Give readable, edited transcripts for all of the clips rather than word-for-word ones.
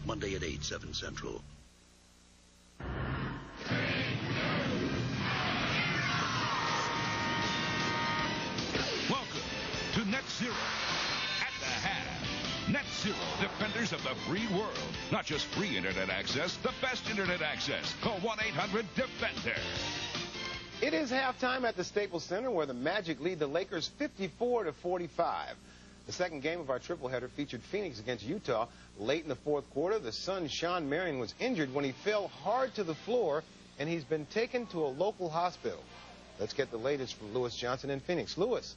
Monday at 8, 7 Central. Welcome to Net Zero at the half. Net Zero, defenders of the free world. Not just free internet access, the best internet access. Call 1-800-DEFENDER. It is halftime at the Staples Center, where the Magic lead the Lakers 54-45. The second game of our tripleheader featured Phoenix against Utah. Late in the fourth quarter, the Suns' Shawn Marion was injured when he fell hard to the floor, and he's been taken to a local hospital. Let's get the latest from Lewis Johnson in Phoenix. Lewis.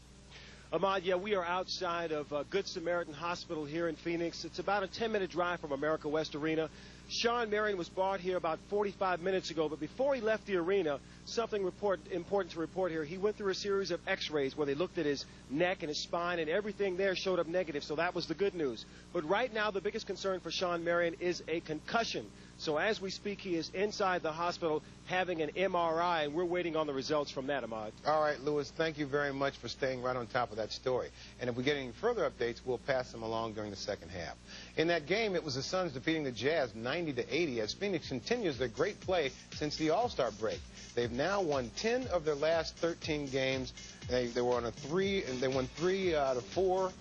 Ahmad, yeah, we are outside of Good Samaritan Hospital here in Phoenix. It's about a 10-minute drive from America West Arena. Shawn Marion was brought here about 45 minutes ago, but before he left the arena, something important to report here. He went through a series of x-rays where they looked at his neck and his spine, and everything there showed up negative, so that was the good news. But right now, the biggest concern for Shawn Marion is a concussion. So as we speak, he is inside the hospital having an MRI, and we're waiting on the results from that, Ahmad. All right, Lewis, thank you very much for staying right on top of that story. And if we get any further updates, we'll pass them along during the second half. In that game, it was the Suns defeating the Jazz 90-80 as Phoenix continues their great play since the All-Star break. They've now won 10 of their last 13 games. They were on they won 3 out of 4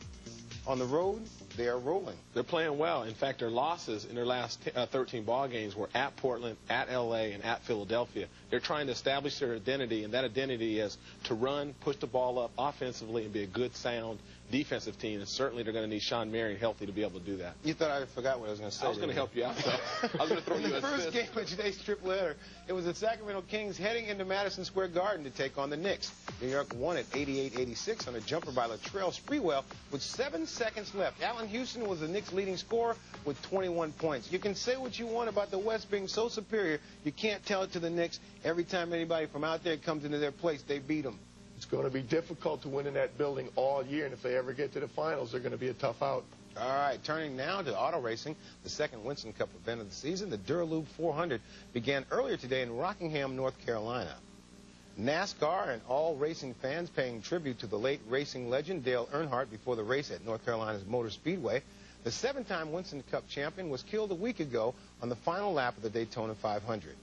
on the road. They are rolling. They're playing well. In fact, their losses in their last 13 ball games were at Portland, at L.A., and at Philadelphia. They're trying to establish their identity, and that identity is to run, push the ball up offensively, and be a good, sound defensive team. And certainly they're going to need Shawn Marion healthy to be able to do that. You thought I forgot what I was going to say. I was going to help you out, though. I was going to throw you in the first game of today's tripleheader, it was the Sacramento Kings heading into Madison Square Garden to take on the Knicks. New York won at 88-86 on a jumper by Latrell Sprewell with 7 seconds left. Allen Houston was the Knicks' leading scorer with 21 points. You can say what you want about the West being so superior. You can't tell it to the Knicks. Every time anybody from out there comes into their place, they beat them. It's going to be difficult to win in that building all year, and if they ever get to the finals, they're going to be a tough out. All right, turning now to auto racing, the second Winston Cup event of the season, the Duralube 400, began earlier today in Rockingham, North Carolina. NASCAR and all racing fans paying tribute to the late racing legend Dale Earnhardt before the race at North Carolina's Motor Speedway. The 7-time Winston Cup champion was killed a week ago on the final lap of the Daytona 500.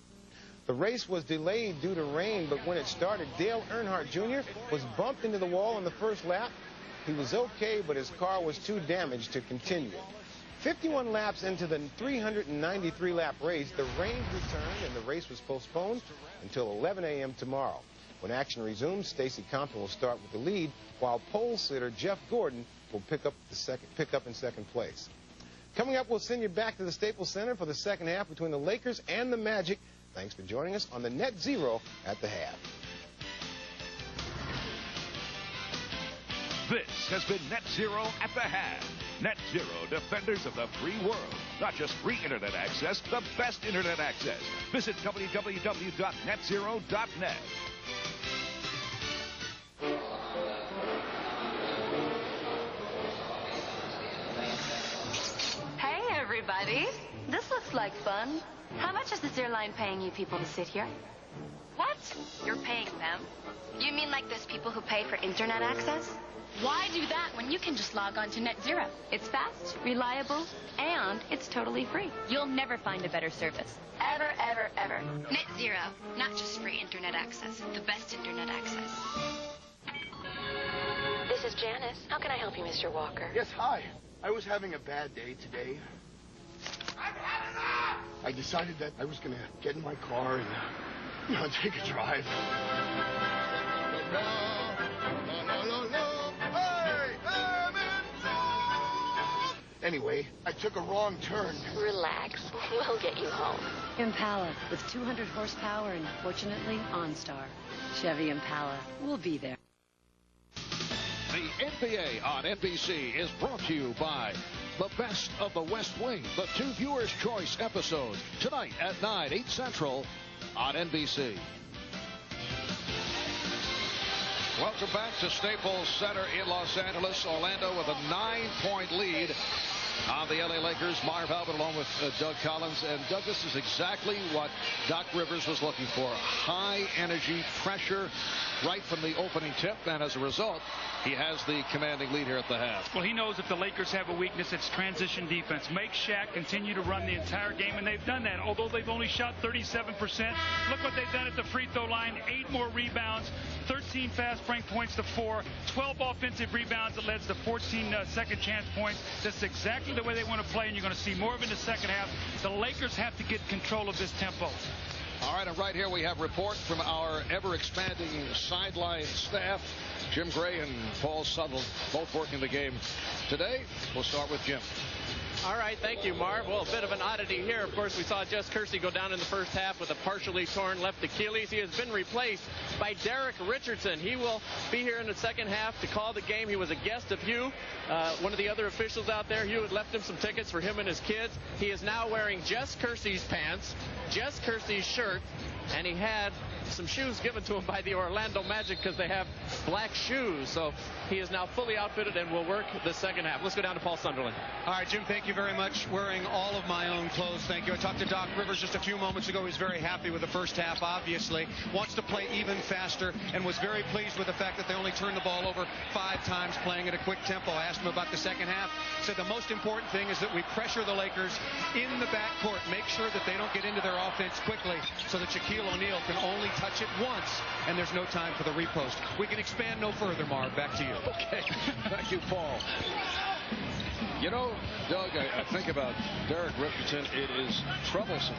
The race was delayed due to rain, but when it started, Dale Earnhardt Jr. was bumped into the wall on the first lap. He was okay, but his car was too damaged to continue. 51 laps into the 393-lap race, the rain returned and the race was postponed until 11 a.m. tomorrow. When action resumes, Stacy Compton will start with the lead, while pole sitter Jeff Gordon will pick up in second place. Coming up, we'll send you back to the Staples Center for the second half between the Lakers and the Magic. Thanks for joining us on the Net Zero at the half. This has been Net Zero at the half. Net Zero, defenders of the free world. Not just free internet access, the best internet access. Visit www.netzero.net. Hey, everybody. This looks like fun. How much is this airline paying you people to sit here? What? You're paying them? You mean like those people who pay for internet access? Why do that when you can just log on to Net Zero? It's fast, reliable, and it's totally free. You'll never find a better service. Ever, ever, ever. Net Zero, not just free internet access, the best internet access. This is Janice. How can I help you, Mr. Walker? Yes, hi. I was having a bad day today. I decided that I was going to get in my car and, take a drive. Anyway, I took a wrong turn. Relax. We'll get you home. Impala with 200 horsepower and, fortunately, OnStar. Chevy Impala. We'll be there. The NBA on NBC is brought to you by The Best of the West Wing, the 2 Viewers' Choice episodes, tonight at 9, 8 Central on NBC. Welcome back to Staples Center in Los Angeles. Orlando with a 9-point lead on the LA Lakers. Marv Albert along with Doug Collins. And Doug, this is exactly what Doc Rivers was looking for. High energy pressure right from the opening tip. And as a result, he has the commanding lead here at the half. Well, he knows if the Lakers have a weakness, it's transition defense. Make Shaq continue to run the entire game, and they've done that. Although they've only shot 37%, look what they've done at the free throw line. 8 more rebounds, 13 fast break points to 4, 12 offensive rebounds that led to 14 second chance points. That's exactly the way they want to play, and you're going to see more of it in the second half. The Lakers have to get control of this tempo. All right, and right here we have report from our ever-expanding sideline staff. Jim Gray and Paul Sutherland both working the game today. We'll start with Jim. All right, thank you, Marv. Well, a bit of an oddity here. Of course, we saw Jess Kersey go down in the first half with a partially torn left Achilles. He has been replaced by Derek Richardson. He will be here in the second half to call the game. He was a guest of Hugh, one of the other officials out there. Hugh had left him some tickets for him and his kids. He is now wearing Jess Kersey's pants, Jess Kersey's shirt, and he had some shoes given to him by the Orlando Magic because they have black shoes. So he is now fully outfitted and will work the second half. Let's go down to Paul Sunderland. All right, Jim, thank you very much. Wearing all of my own clothes, thank you. I talked to Doc Rivers just a few moments ago. He's very happy with the first half, obviously. Wants to play even faster and was very pleased with the fact that they only turned the ball over 5 times, playing at a quick tempo. I asked him about the second half. Said the most important thing is that we pressure the Lakers in the backcourt. Make sure that they don't get into their offense quickly so that Shaquille O'Neal can only touch it once, and there's no time for the repost. We can expand no further, Marv. Back to you. Okay. Thank you, Paul. You know, Doug, I think about Derek Richardson. It is troublesome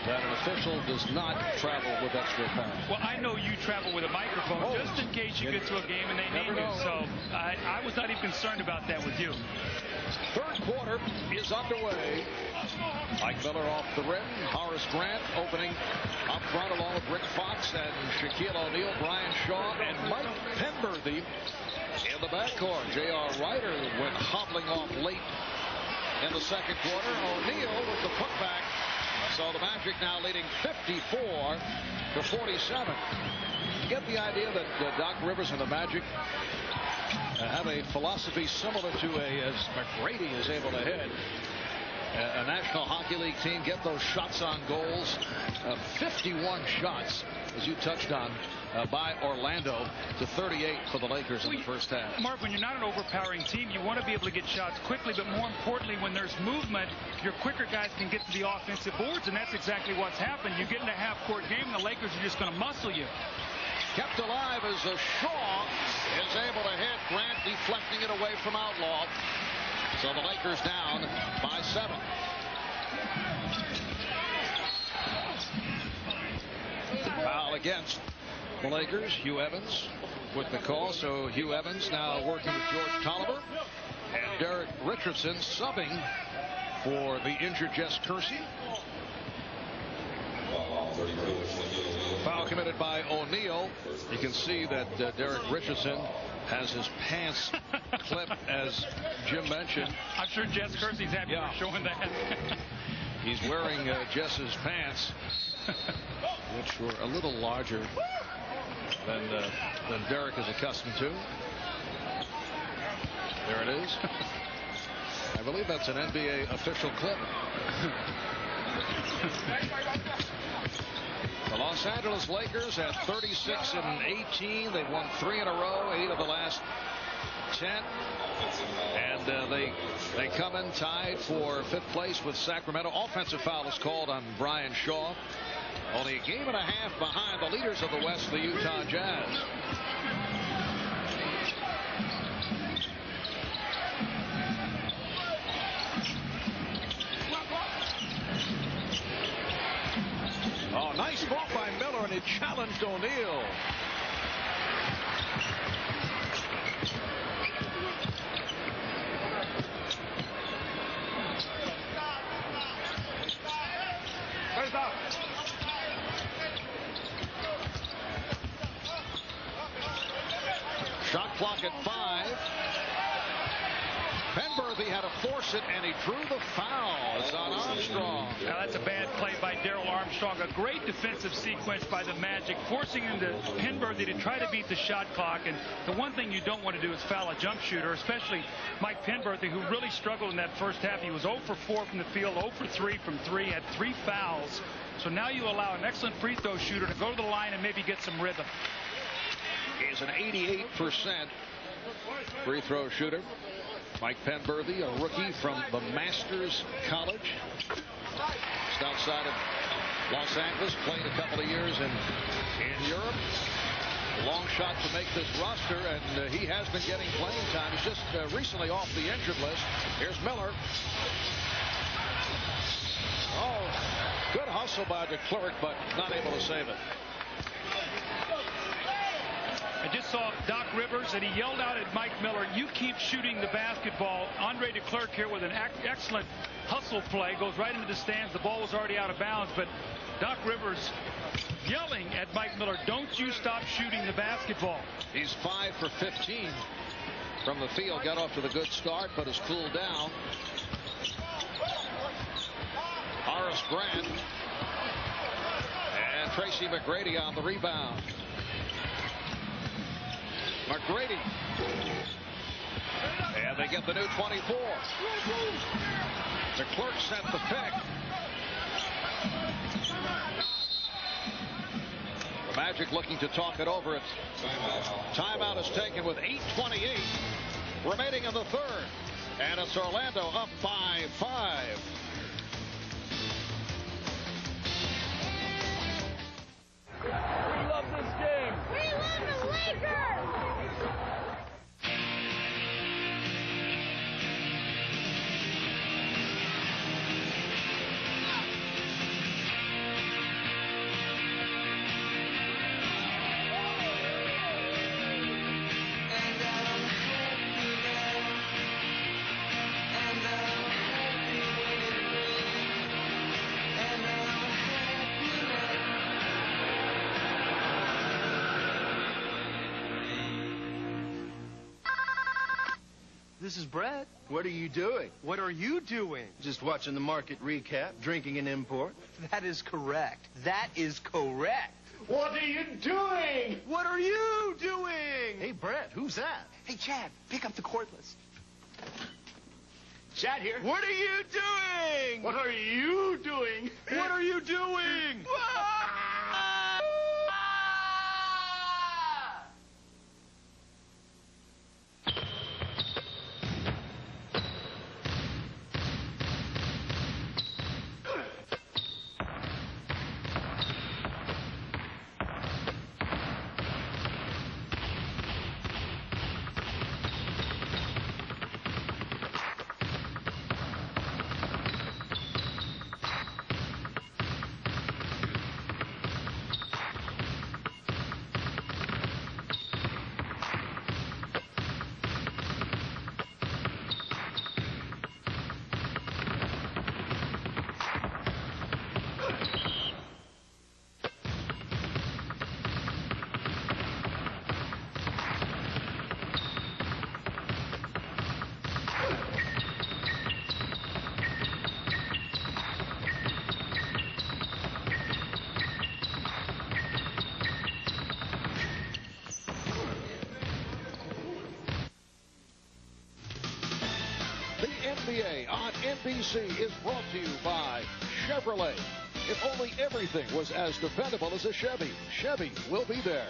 that an official does not travel with extra power. Well, I know you travel with a microphone just in case you get to a game and they need you. So I was not even concerned about that with you. Third quarter is underway. Mike Miller off the rim. Horace Grant opening up front along with Rick Fox and Shaquille O'Neal, Brian Shaw, and Mike Penberthy in the backcourt. J.R. Ryder went hobbling off late in the second quarter. O'Neal with the putback. So the Magic now leading 54-47. You get the idea that Doc Rivers and the Magic have a philosophy similar to as McGrady is able to hit. A National Hockey League team get those shots on goals. 51 shots, as you touched on, by Orlando to 38 for the Lakers in the first half. Mark, when you're not an overpowering team, you want to be able to get shots quickly, but more importantly, when there's movement, your quicker guys can get to the offensive boards, and that's exactly what's happened. You get in a half-court game, and the Lakers are just going to muscle you. Kept alive as Shaw is able to hit. Grant deflecting it away from Outlaw. So the Lakers down by 7. Foul against the Lakers. Hugh Evans with the call. So Hugh Evans now working with George Tolliver. And Derek Richardson subbing for the injured Jess Kersey. Foul committed by O'Neal. You can see that Derek Richardson has his pants clipped, as Jim mentioned. I'm sure Jess Kersey's happy for showing that. He's wearing Jess's pants, which were a little larger than Derek is accustomed to. There it is. I believe that's an NBA official clip. The Los Angeles Lakers at 36-18. They've won 3 in a row, 8 of the last 10. And they come in tied for 5th place with Sacramento. Offensive foul is called on Brian Shaw. Only a game and a half behind the leaders of the West, the Utah Jazz. Oh, nice move by Miller, and it challenged O'Neal. Shot clock at 5. Penberthy had to force it, and he drew the foul. It's on Armstrong. Now that's a bad play by Darrell Armstrong. A great defensive sequence by the Magic, forcing him to Penberthy to try to beat the shot clock. And the one thing you don't want to do is foul a jump shooter, especially Mike Penberthy, who really struggled in that first half. He was 0 for 4 from the field, 0 for 3 from 3, had 3 fouls. So now you allow an excellent free throw shooter to go to the line and maybe get some rhythm. He's an 88% free throw shooter. Mike Penberthy, a rookie from the Masters College. Just outside of Los Angeles, played a couple of years in Europe. A long shot to make this roster, and he has been getting playing time. He's just recently off the injured list. Here's Miller. Oh, good hustle by DeClercq, but not able to save it. I just saw Doc Rivers, and he yelled out at Mike Miller, "You keep shooting the basketball." Andre DeClercq here with an excellent hustle play, goes right into the stands. The ball was already out of bounds, but Doc Rivers yelling at Mike Miller, "Don't you stop shooting the basketball." He's 5 for 15 from the field. Got off to the good start, but has cooled down. Horace Grant and Tracy McGrady on the rebound. McGrady, and they get the new 24. DeClercq set the pick. The Magic looking to talk it over. It's timeout is taken with 8:28 remaining in the third, and it's Orlando up by 5. We love this game. We love the Lakers. This is Brett. What are you doing? What are you doing? Just watching the market recap, drinking an import. That is correct. That is correct. What are you doing? What are you doing? Hey, Brett, who's that? Hey, Chad, pick up the cordless. Chad here. What are you doing? What are you doing? What are you doing? On NBC is brought to you by Chevrolet. If only everything was as dependable as a Chevy, Chevy will be there.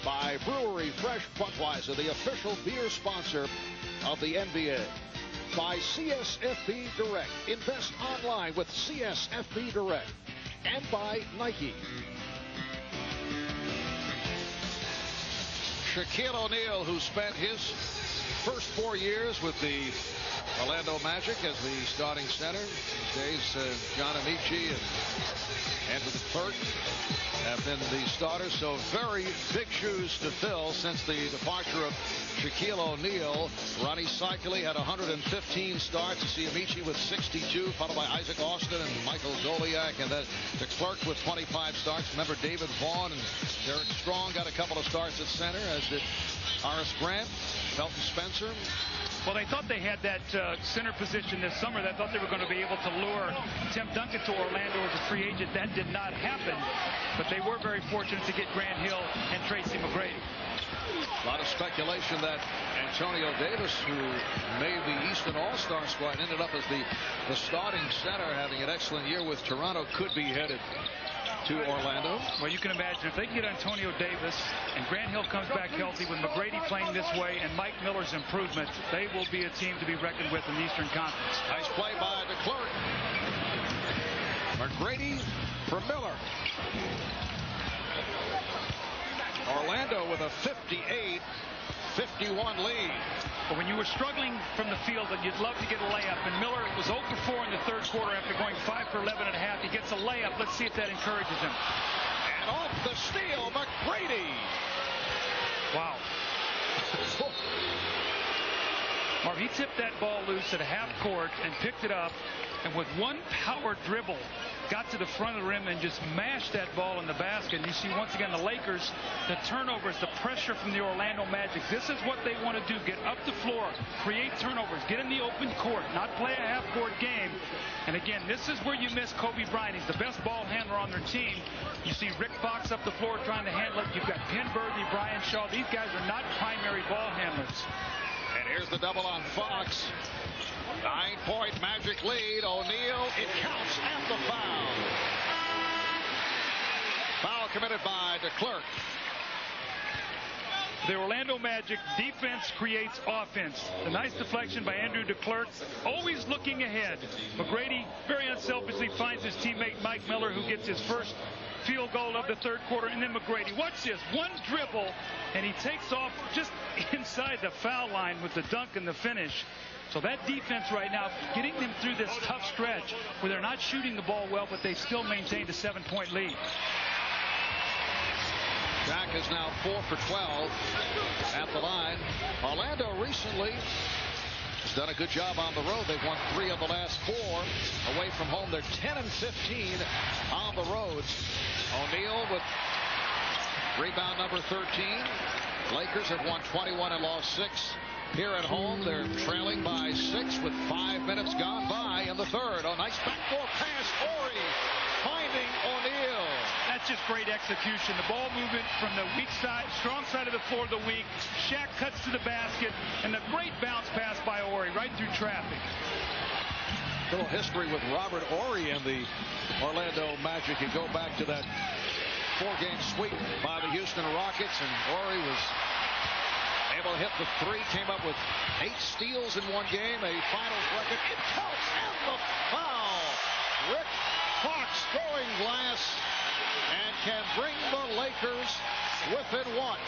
By Brewery Fresh Budweiser, the official beer sponsor of the NBA. By CSFB Direct. Invest online with CSFB Direct. And by Nike. Shaquille O'Neal, who spent his first 4 years with the Orlando Magic as the starting center. These days, John Amici and Andrew DeClercq have been the starters. So very big shoes to fill since the departure of Shaquille O'Neal. Ronnie Cycli had 115 starts. You see Amici with 62, followed by Isaac Austin and Michael Goliak. And then DeClercq with 25 starts. Remember, David Vaughn and Derek Strong got a couple of starts at center, as did Horace Grant, Felton Spencer. Well, they thought they had that center position this summer. They thought they were going to be able to lure Tim Duncan to Orlando as a free agent. That did not happen, but they were very fortunate to get Grant Hill and Tracy McGrady. A lot of speculation that Antonio Davis, who made the Eastern All-Star squad, ended up as the starting center, having an excellent year with Toronto, could be headed to Orlando. Well, you can imagine if they can get Antonio Davis and Grant Hill comes back healthy with McGrady playing this way and Mike Miller's improvement, they will be a team to be reckoned with in the Eastern Conference. Nice play by DeClerc. McGrady for Miller. Orlando with a 58-51 lead. But when you were struggling from the field and you'd love to get a layup, and Miller was 0 for 4 in the third quarter after going 5 for 11 and a half, he gets a layup. Let's see if that encourages him. And off the steal, McGrady. Wow. Marv, he tipped that ball loose at a half court and picked it up, and with one power dribble, got to the front of the rim and just mashed that ball in the basket. And you see once again the Lakers, the turnovers, the pressure from the Orlando Magic. This is what they want to do. Get up the floor, create turnovers, get in the open court, not play a half-court game. And again, this is where you miss Kobe Bryant. He's the best ball handler on their team. You see Rick Fox up the floor trying to handle it. You've got Penn Berthy, Brian Shaw. These guys are not primary ball handlers. And here's the double on Fox. 9-point Magic lead. O'Neal, it counts, and the foul. Foul committed by DeClerc. The Orlando Magic defense creates offense. The nice deflection by Andrew DeClerc, always looking ahead. McGrady very unselfishly finds his teammate Mike Miller, who gets his first field goal of the third quarter. And then McGrady, watch this, one dribble, and he takes off just inside the foul line with the dunk and the finish. So that defense right now, getting them through this tough stretch where they're not shooting the ball well, but they've still maintained a 7-point lead. Jack is now 4 for 12 at the line. Orlando recently has done a good job on the road. They've won 3 of the last 4 away from home. They're 10 and 15 on the road. O'Neal with rebound number 13. Lakers have won 21 and lost 6. Here at home, they're trailing by 6 with 5 minutes gone by in the third. Oh, nice backdoor pass. Horry finding O'Neal. That's just great execution. The ball movement from the weak side, strong side of the floor, the weak. Shaq cuts to the basket, and a great bounce pass by Horry right through traffic. A little history with Robert Horry and the Orlando Magic. You go back to that 4-game sweep by the Houston Rockets, and Horry was able to hit the 3, came up with 8 steals in one game, a finals record. It counts, and the foul. Rick Fox throwing glass and can bring the Lakers within 1.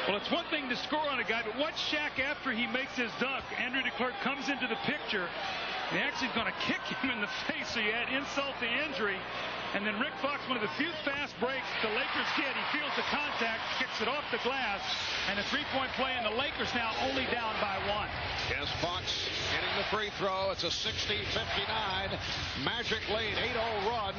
Well, it's one thing to score on a guy, but watch Shaq after he makes his dunk. Andrew DeClerc comes into the picture, and actually going to kick him in the face, so you add insult to injury. And then Rick Fox, one of the few fast breaks the Lakers get. He feels the contact, kicks it off the glass, and a 3-point play, and the Lakers now only down by 1. Yes, Fox hitting the free throw. It's a 60-59 Magic lead, 8-0 run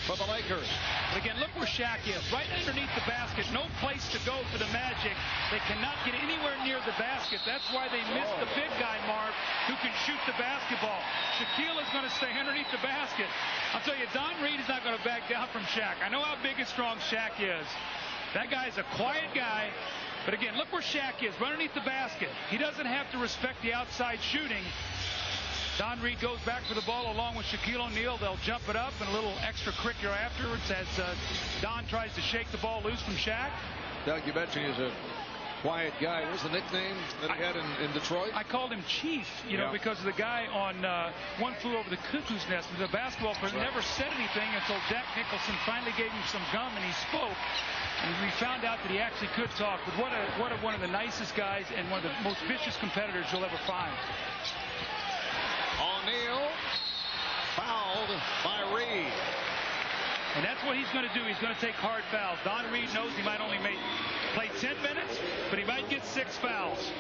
for the Lakers. But again, look where Shaq is, right underneath the basket. No place to go for the Magic. They cannot get anywhere near the basket. That's why they miss the big guy, Marv, who can shoot the basketball. Shaquille is going to stay underneath the basket. I'll tell you, Don Reed is not going to back down from Shaq. I know how big and strong Shaq is. That guy's a quiet guy. But again, look where Shaq is, right underneath the basket. He doesn't have to respect the outside shooting. Don Reed goes back for the ball along with Shaquille O'Neal. They'll jump it up and a little extracurricular afterwards as Don tries to shake the ball loose from Shaq. Doug, you mentioned he's a quiet guy. What was the nickname that he had in Detroit? I called him Chief, you know, because of the guy on One Flew Over the Cuckoo's Nest. The basketball player never said anything until Jack Nicholson finally gave him some gum and he spoke. And we found out that he actually could talk. But what one of the nicest guys and one of the most vicious competitors you'll ever find. O'Neal fouled by Reed. And that's what he's going to do. He's going to take hard fouls. Don Reed knows he might only play 10 minutes, but he might get 6 fouls.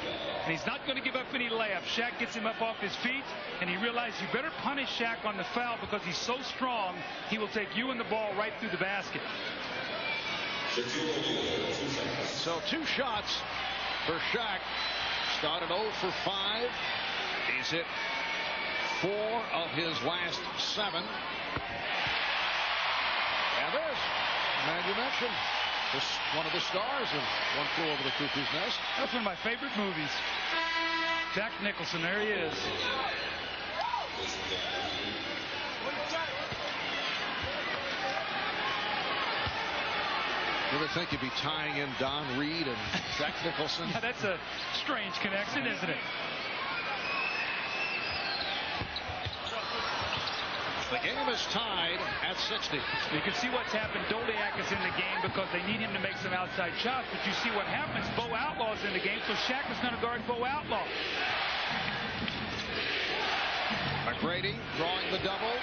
And he's not going to give up any layups. Shaq gets him up off his feet, and he realizes you better punish Shaq on the foul because he's so strong, he will take you and the ball right through the basket. So 2 shots for Shaq. Started 0 for 5. He's hit 4 of his last 7. And there's, man, you mentioned this, one of the stars of One Flew Over the Cuckoo's Nest. That's one of my favorite movies. Jack Nicholson, there he is. You ever think you'd be tying in Don Reed and Jack Nicholson? Yeah, that's a strange connection, isn't it? The game is tied at 60. You can see what's happened. Doliak is in the game because they need him to make some outside shots. But you see what happens. Bo Outlaw's in the game, so Shaq is going to guard Bo Outlaw. McGrady drawing the double.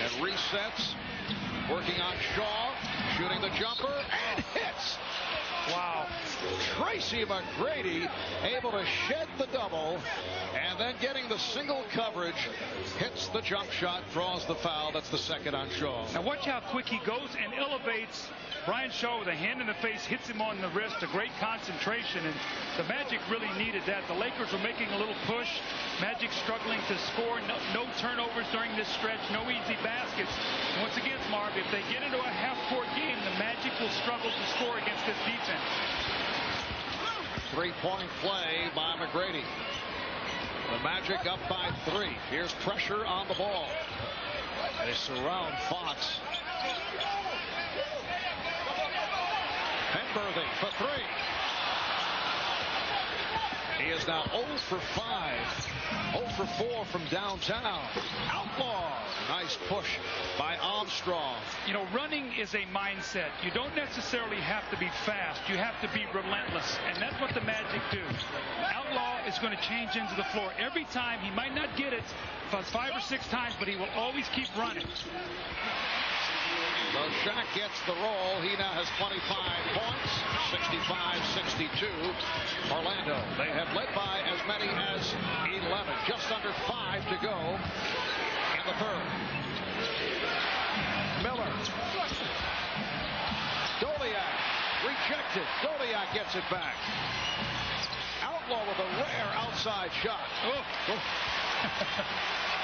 And resets. Working on Shaw. Shooting the jumper. And hits. Wow. Tracy McGrady able to shed the double. And then getting the single coverage. Hits the jump shot. Draws the foul. That's the second on Shaw. Now watch how quick he goes and elevates Brian Shaw with a hand in the face. Hits him on the wrist. A great concentration. And the Magic really needed that. The Lakers were making a little push. Magic struggling to score. No turnovers during this stretch. No easy baskets. And once again, Marv, if they get into a half-court game, the Magic will struggle to score against this defense. 3-point play by McGrady. The Magic up by 3. Here's pressure on the ball. They surround Fox. Penberthy for 3. He is now 0 for 5. 0 for 4 from downtown. Outlaw. Nice push by Armstrong. You know, running is a mindset. You don't necessarily have to be fast. You have to be relentless. And that's what the Magic do. Outlaw is going to change into the floor. Every time, he might not get it 5 or 6 times, but he will always keep running. So Shaq gets the roll. He now has 25 points, 65-62. Orlando, they have led by as many as 11. Just under 5 to go in the third. Miller. Doliak rejected. Doliak gets it back. Outlaw with a rare outside shot. Oh.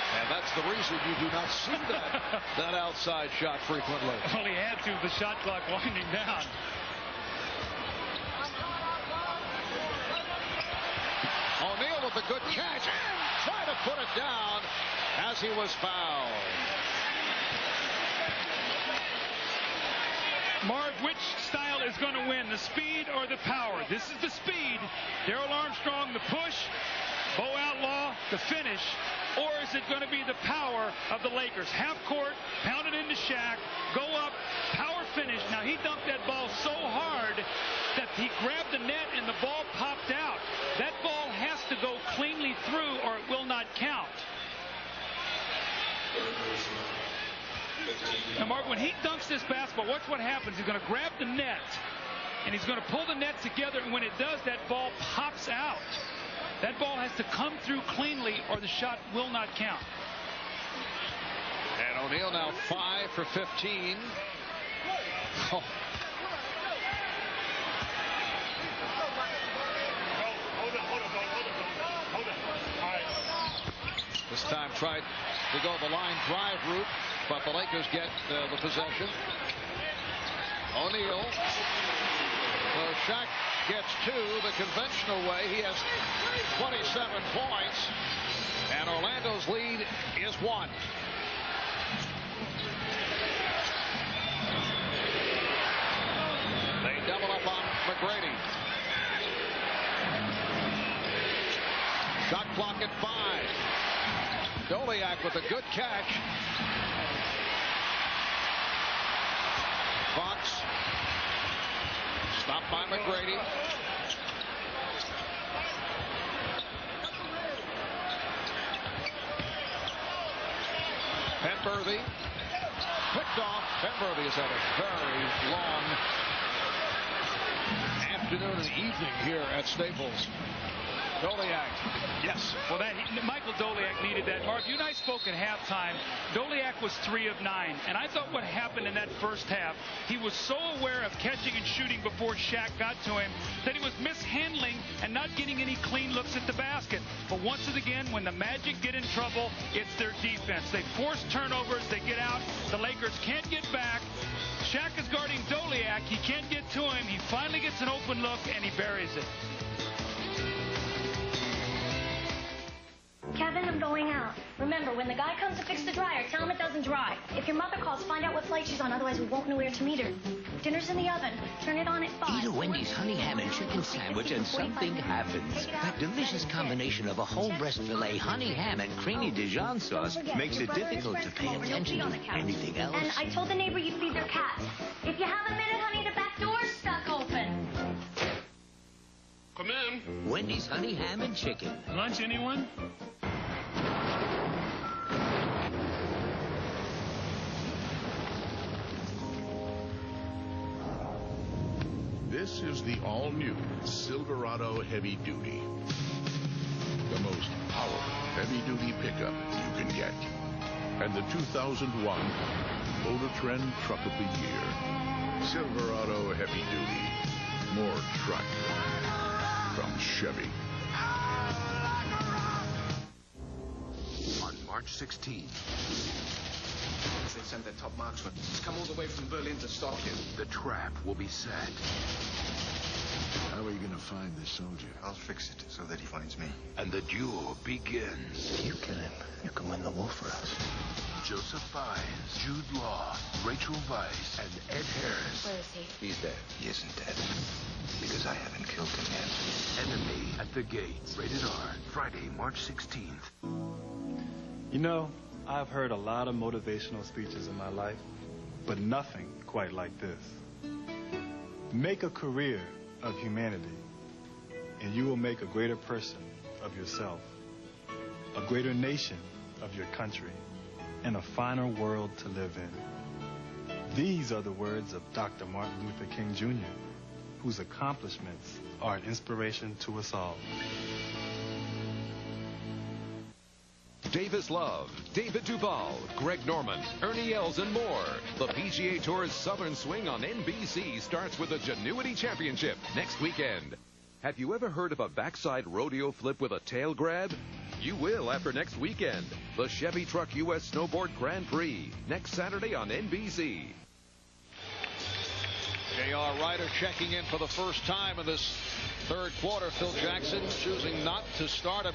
And that's the reason you do not see that outside shot frequently. Well, he had to, the shot clock winding down. O'Neal with a good catch and try to put it down as he was fouled. Marv, which style is going to win, the speed or the power? This is the speed. Darrell Armstrong, the push. Bo Outlaw, the finish. Or is it going to be the power of the Lakers? Half court, pounded into Shaq, go up, power finish. Now, he dumped that ball so hard that he grabbed the net and the ball popped out. That ball has to go cleanly through or it will not count. Now, Mark, when he dunks this basketball, watch what happens. He's going to grab the net, and he's going to pull the net together, and when it does, that ball pops out. That ball has to come through cleanly, or the shot will not count. And O'Neal now 5 for 15. Oh. This time tried to go the line drive route, but the Lakers get the possession. O'Neal. Shaq gets 2 the conventional way. He has 27 points, and Orlando's lead is 1. They double up on McGrady. Shot clock at 5. Doliak with a good catch. Fox stopped by McGrady. Penberthy picked off. Penberthy has had a very long afternoon and evening here at Staples. Doleac. Yes. Well, Michael Doleac needed that. Marv, you and I spoke at halftime. Doleac was 3 of 9. And I thought what happened in that first half, he was so aware of catching and shooting before Shaq got to him that he was mishandling and not getting any clean looks at the basket. But once again, when the Magic get in trouble, it's their defense. They force turnovers. They get out. The Lakers can't get back. Shaq is guarding Doleac. He can't get to him. He finally gets an open look, and he buries it. Kevin, I'm going out. Remember, when the guy comes to fix the dryer, tell him it doesn't dry. If your mother calls, find out what flight she's on. Otherwise, we won't know where to meet her. Dinner's in the oven. Turn it on at 5. Eat a Wendy's honey ham and chicken sandwich and something happens. That delicious combination of a whole breast filet, honey ham, and creamy Dijon sauce makes it difficult to pay attention to anything else. And I told the neighbor you'd feed their cat. If you have a minute, honey, the back door's stuck open. Come in. Wendy's honey ham and chicken. Lunch, anyone? This is the all-new Silverado Heavy Duty. The most powerful heavy-duty pickup you can get. And the 2001 Motor Trend Truck of the Year. Silverado Heavy Duty. More truck from Chevy. On March 16th, they sent their top marksman. He's come all the way from Berlin to stop you. The trap will be set. How are you going to find this soldier? I'll fix it so that he finds me. And the duel begins. If you kill him, you can win the war for us. Joseph Fiennes, Jude Law, Rachel Weisz, and Ed Harris. Where is he? He's dead. He isn't dead. Because I haven't killed him yet. Enemy at the Gates. Rated R. Friday, March 16th. You know, I've heard a lot of motivational speeches in my life, but nothing quite like this. Make a career of humanity, and you will make a greater person of yourself, a greater nation of your country, and a finer world to live in. These are the words of Dr. Martin Luther King Jr., whose accomplishments are an inspiration to us all. Davis Love, David Duval, Greg Norman, Ernie Els, and more. The PGA Tour's Southern Swing on NBC starts with the Genuity Championship next weekend. Have you ever heard of a backside rodeo flip with a tail grab? You will after next weekend. The Chevy Truck U.S. Snowboard Grand Prix, next Saturday on NBC. J.R. Ryder checking in for the first time in this third quarter. Phil Jackson choosing not to start him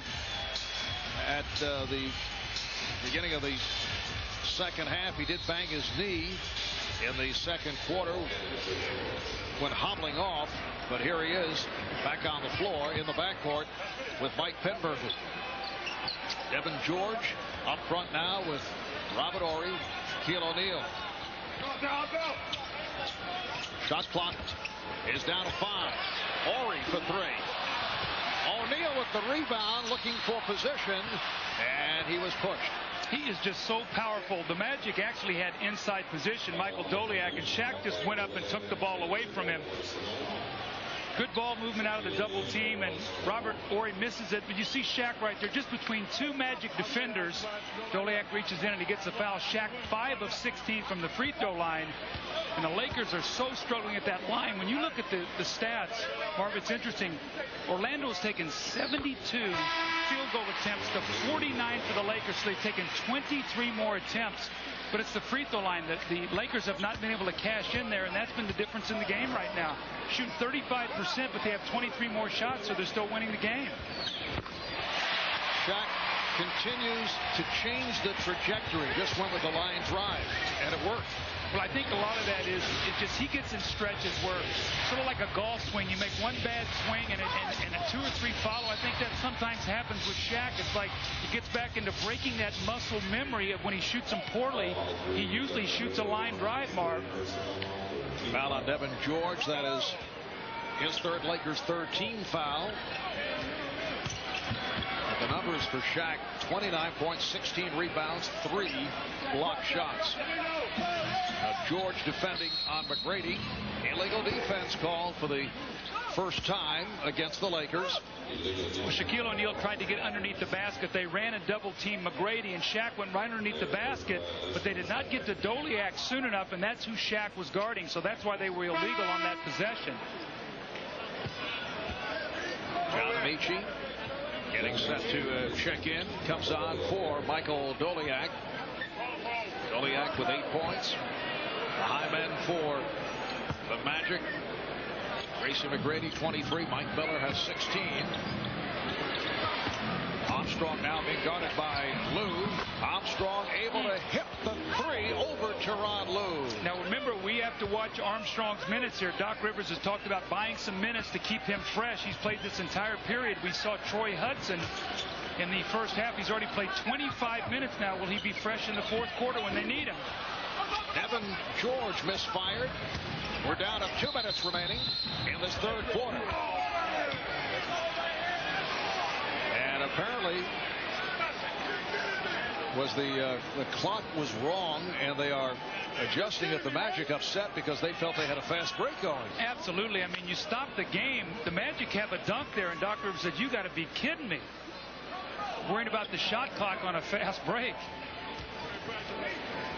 at the beginning of the second half. He did bang his knee in the second quarter when hobbling off, but here he is back on the floor in the backcourt with Mike Penberger. Devin George up front now with Robert Horry, Shaquille O'Neal. Shot clock is down to 5. Horry for 3. O'Neal with the rebound, looking for position, and he was pushed. He is just so powerful. The Magic actually had inside position, Michael Doleac, and Shaq just went up and took the ball away from him. Good ball movement out of the double team, and Robert Horry misses it. But you see Shaq right there, just between two Magic defenders. Doleac reaches in and he gets a foul. Shaq 5 of 16 from the free throw line. And the Lakers are so struggling at that line. When you look at the stats, Marv, it's interesting. Orlando's taken 72 field goal attempts to 49 for the Lakers. So they've taken 23 more attempts. But it's the free throw line that the Lakers have not been able to cash in there, and that's been the difference in the game right now. Shooting 35%, but they have 23 more shots, so they're still winning the game. Shaq continues to change the trajectory. Just went with the line drive, and it worked. Well, I think a lot of that is just he gets in stretches where sort of like a golf swing. You make one bad swing and a 2 or 3 follow. I think that sometimes happens with Shaq. It's like he gets back into breaking that muscle memory of when he shoots them poorly. He usually shoots a line drive, Marv. Foul on Devin George. That is his third, Lakers' third team foul. But the numbers for Shaq: 29 points, 16 rebounds, 3 block shots. George defending on McGrady. Illegal defense call for the first time against the Lakers. Well, Shaquille O'Neal tried to get underneath the basket. They ran and double-teamed McGrady, and Shaq went right underneath the basket, but they did not get to Doliak soon enough, and that's who Shaq was guarding, so that's why they were illegal on that possession. John Amici getting set to check in. Comes on for Michael Doliak. Doliak with 8 points. The high men for the Magic. Tracy McGrady, 23. Mike Miller has 16. Armstrong now being guarded by Lou. Armstrong able to hit the 3 over Tyronn Lue. Now remember, we have to watch Armstrong's minutes here. Doc Rivers has talked about buying some minutes to keep him fresh. He's played this entire period. We saw Troy Hudson in the first half. He's already played 25 minutes now. Will he be fresh in the fourth quarter when they need him? Evan George misfired. We're down to 2 minutes remaining in this third quarter. And apparently the clock was wrong, and they are adjusting it. The Magic upset because they felt they had a fast break going. Absolutely. I mean, you stop the game. The Magic have a dunk there, and Doc Rivers said, "You got to be kidding me." Worrying about the shot clock on a fast break.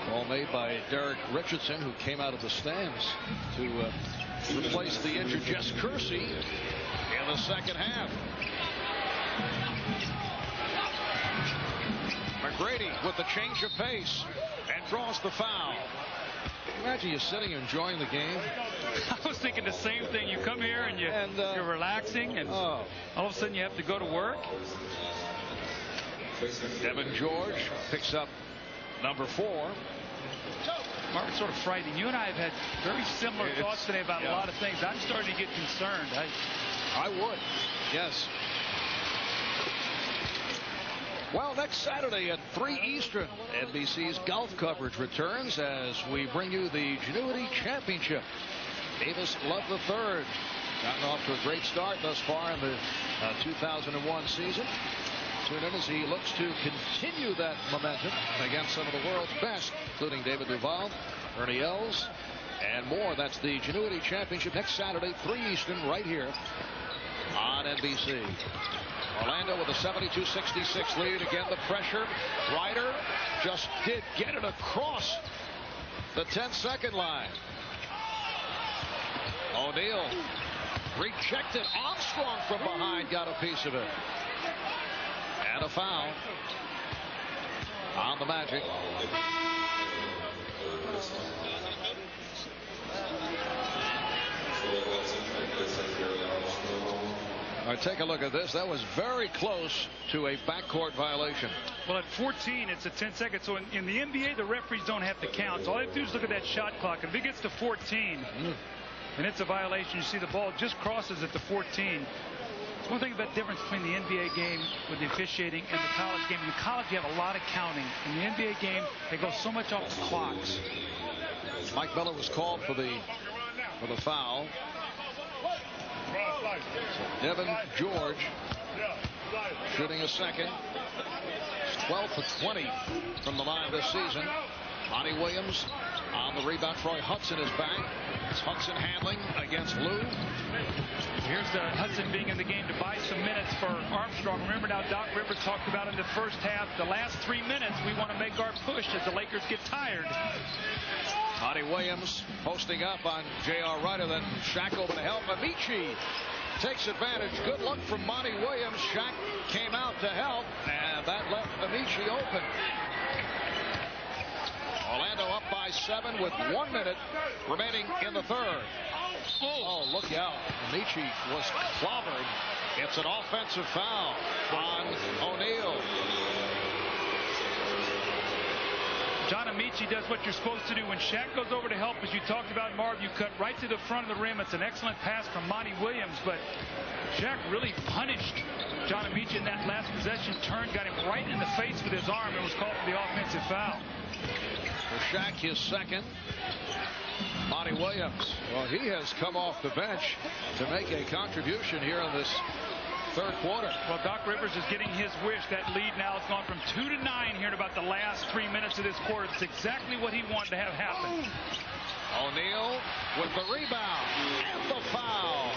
Call made by Derek Richardson, who came out of the stands to replace the injured Jess Kersey in the second half. McGrady with the change of pace and draws the foul. Imagine you're sitting enjoying the game. I was thinking the same thing. You come here and you're relaxing, and all of a sudden you have to go to work. Evan George picks up number 4. Mark, it's sort of frightening. You and I have had very similar thoughts today about a lot of things. I'm starting to get concerned. I would, yes. Well, next Saturday at 3 Eastern, NBC's golf coverage returns as we bring you the Genuity Championship. Davis Love III gotten off to a great start thus far in the 2001 season. Tune in as he looks to continue that momentum against some of the world's best, including David Duval, Ernie Els, and more. That's the Genuity Championship next Saturday, 3 Eastern, right here on NBC. Orlando with a 72-66 lead. Again, the pressure. Ryder just did get it across the 10-second line. O'Neal rejected. Armstrong from behind got a piece of it. And a foul on the Magic. All right, take a look at this. That was very close to a backcourt violation. Well, at 14, it's a 10-second. So in the NBA, the referees don't have to count. So all they have to do is look at that shot clock. If it gets to 14, and it's a violation, you see the ball just crosses at the 14. One thing about the difference between the NBA game with the officiating and the college game. In college, you have a lot of counting. In the NBA game, they go so much off the clocks. Mike Miller was called for the foul. So Devin George shooting a second. 12 for 20 from the line this season. Monty Williams on the rebound. Troy Hudson is back. It's Hudson handling against Lou. Here's Hudson being in the game to buy some minutes for Armstrong. Remember now, Doc Rivers talked about in the first half, the last 3 minutes, we want to make our push as the Lakers get tired. Monty Williams posting up on J.R. Ryder, then Shaq over to help. Amici takes advantage. Good look from Monty Williams. Shaq came out to help, and that left Amici open. Orlando up by 7 with 1 minute remaining in the third. Oh, look out. Amici was clobbered. It's an offensive foul on O'Neal. John Amici does what you're supposed to do. When Shaq goes over to help, as you talked about, Marv, you cut right to the front of the rim. It's an excellent pass from Monty Williams, but Shaq really punished John Amici in that last possession. Turned, got him right in the face with his arm, and was called for the offensive foul. For Shaq, his second. Monty Williams, well, he has come off the bench to make a contribution here in this third quarter. Well, Doc Rivers is getting his wish. That lead now has gone from 2 to 9 here in about the last 3 minutes of this quarter. It's exactly what he wanted to have happen. O'Neal with the rebound and the foul.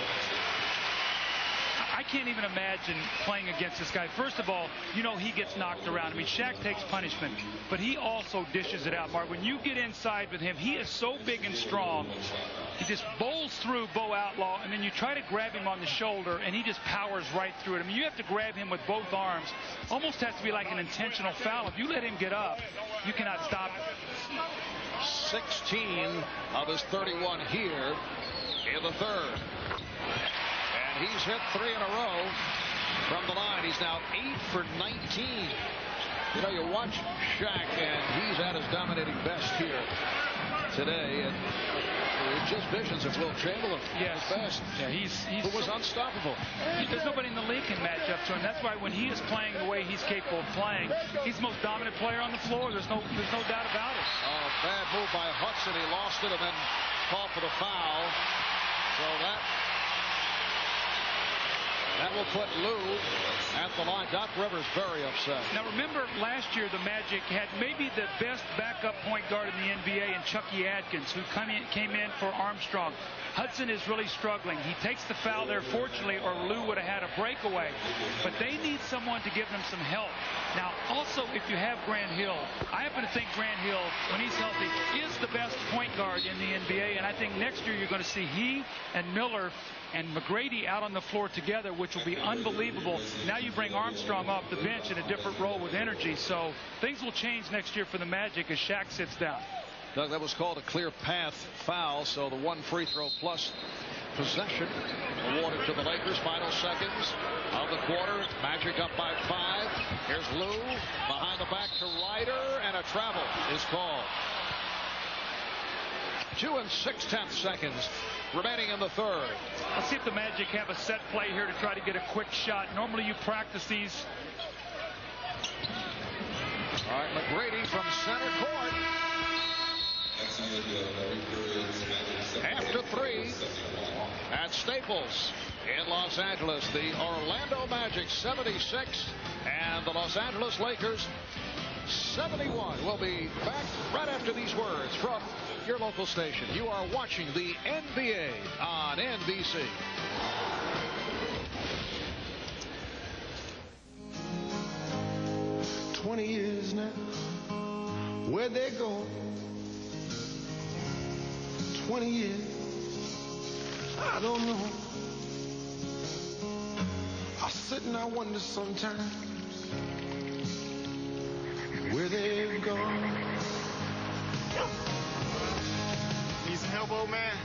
I can't even imagine playing against this guy. First of all, you know he gets knocked around. I mean, Shaq takes punishment, but he also dishes it out, Mark. When you get inside with him, he is so big and strong. He just bowls through Bo Outlaw, and then you try to grab him on the shoulder, and he just powers right through it. I mean, you have to grab him with both arms. Almost has to be like an intentional foul. If you let him get up, you cannot stop him. 16 of his 31 here in the third. And he's hit 3 in a row from the line. He's now 8 for 19. You know, you watch Shaq, and he's at his dominating best here today. And it's just visions of Wilt Chamberlain. Yes. His best. Yeah, he's who was unstoppable. There's nobody in the league can match up to him. That's why when he is playing the way he's capable of playing, he's the most dominant player on the floor. There's no doubt about it. Oh, bad move by Hudson. He lost it and then called for the foul. So that will put Lou at the line. Doc Rivers very upset. Now remember, last year the Magic had maybe the best backup point guard in the NBA in Chucky Atkins, who came in for Armstrong. Hudson is really struggling. He takes the foul there, fortunately, or Lou would have had a breakaway. But they need someone to give them some help. Now, also, if you have Grant Hill, I happen to think Grant Hill, when he's healthy, is the best point guard in the NBA. And I think next year you're going to see he and Miller and McGrady out on the floor together, which will be unbelievable. Now you bring Armstrong off the bench in a different role with energy. So things will change next year for the Magic as Shaq sits down. Doug, that was called a clear path foul, so the 1 free throw plus possession awarded to the Lakers. Final seconds of the quarter. Magic up by 5. Here's Lou behind the back to Ryder, and a travel is called. 2 6/10 seconds remaining in the third. Let's see if the Magic have a set play here to try to get a quick shot. Normally you practice these. All right, McGrady from center court. After 3 at Staples in Los Angeles, the Orlando Magic 76 and the Los Angeles Lakers 71. We'll be back right after these words from your local station. You are watching the NBA on NBC. "20 years now, where they go? 20 years, I don't know. I sit and I wonder sometimes where they've gone." Need some help, old man?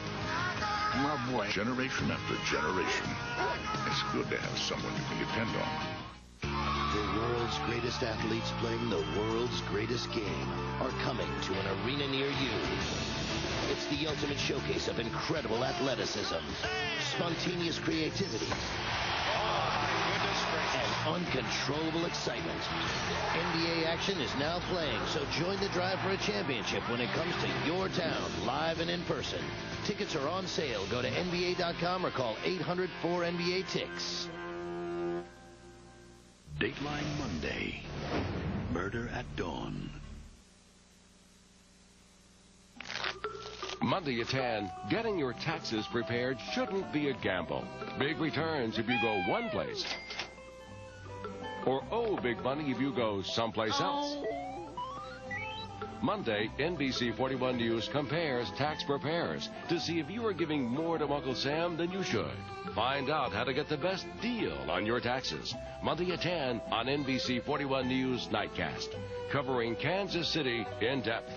My boy. Generation after generation. It's good to have someone you can depend on. The world's greatest athletes playing the world's greatest game are coming to an arena near you. It's the ultimate showcase of incredible athleticism, spontaneous creativity, and uncontrollable excitement. NBA action is now playing, so join the drive for a championship when it comes to your town, live and in person. Tickets are on sale. Go to NBA.com or call 800-4NBA-TICKS. Dateline Monday. Murder at Dawn. Monday at 10, getting your taxes prepared shouldn't be a gamble. Big returns if you go one place. Or owe big money if you go someplace else. Monday, NBC 41 News compares tax preparers to see if you are giving more to Uncle Sam than you should. Find out how to get the best deal on your taxes. Monday at 10 on NBC 41 News Nightcast, covering Kansas City in depth.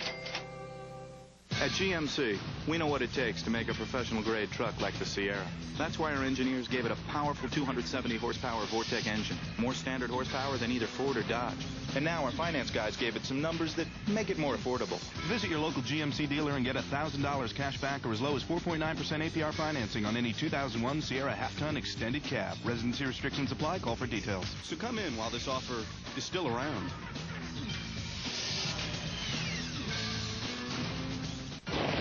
At GMC, we know what it takes to make a professional-grade truck like the Sierra. That's why our engineers gave it a powerful 270-horsepower Vortec engine, more standard horsepower than either Ford or Dodge. And now our finance guys gave it some numbers that make it more affordable. Visit your local GMC dealer and get $1,000 cash back or as low as 4.9% APR financing on any 2001 Sierra half-ton extended cab. Residency restrictions apply. Call for details. So come in while this offer is still around.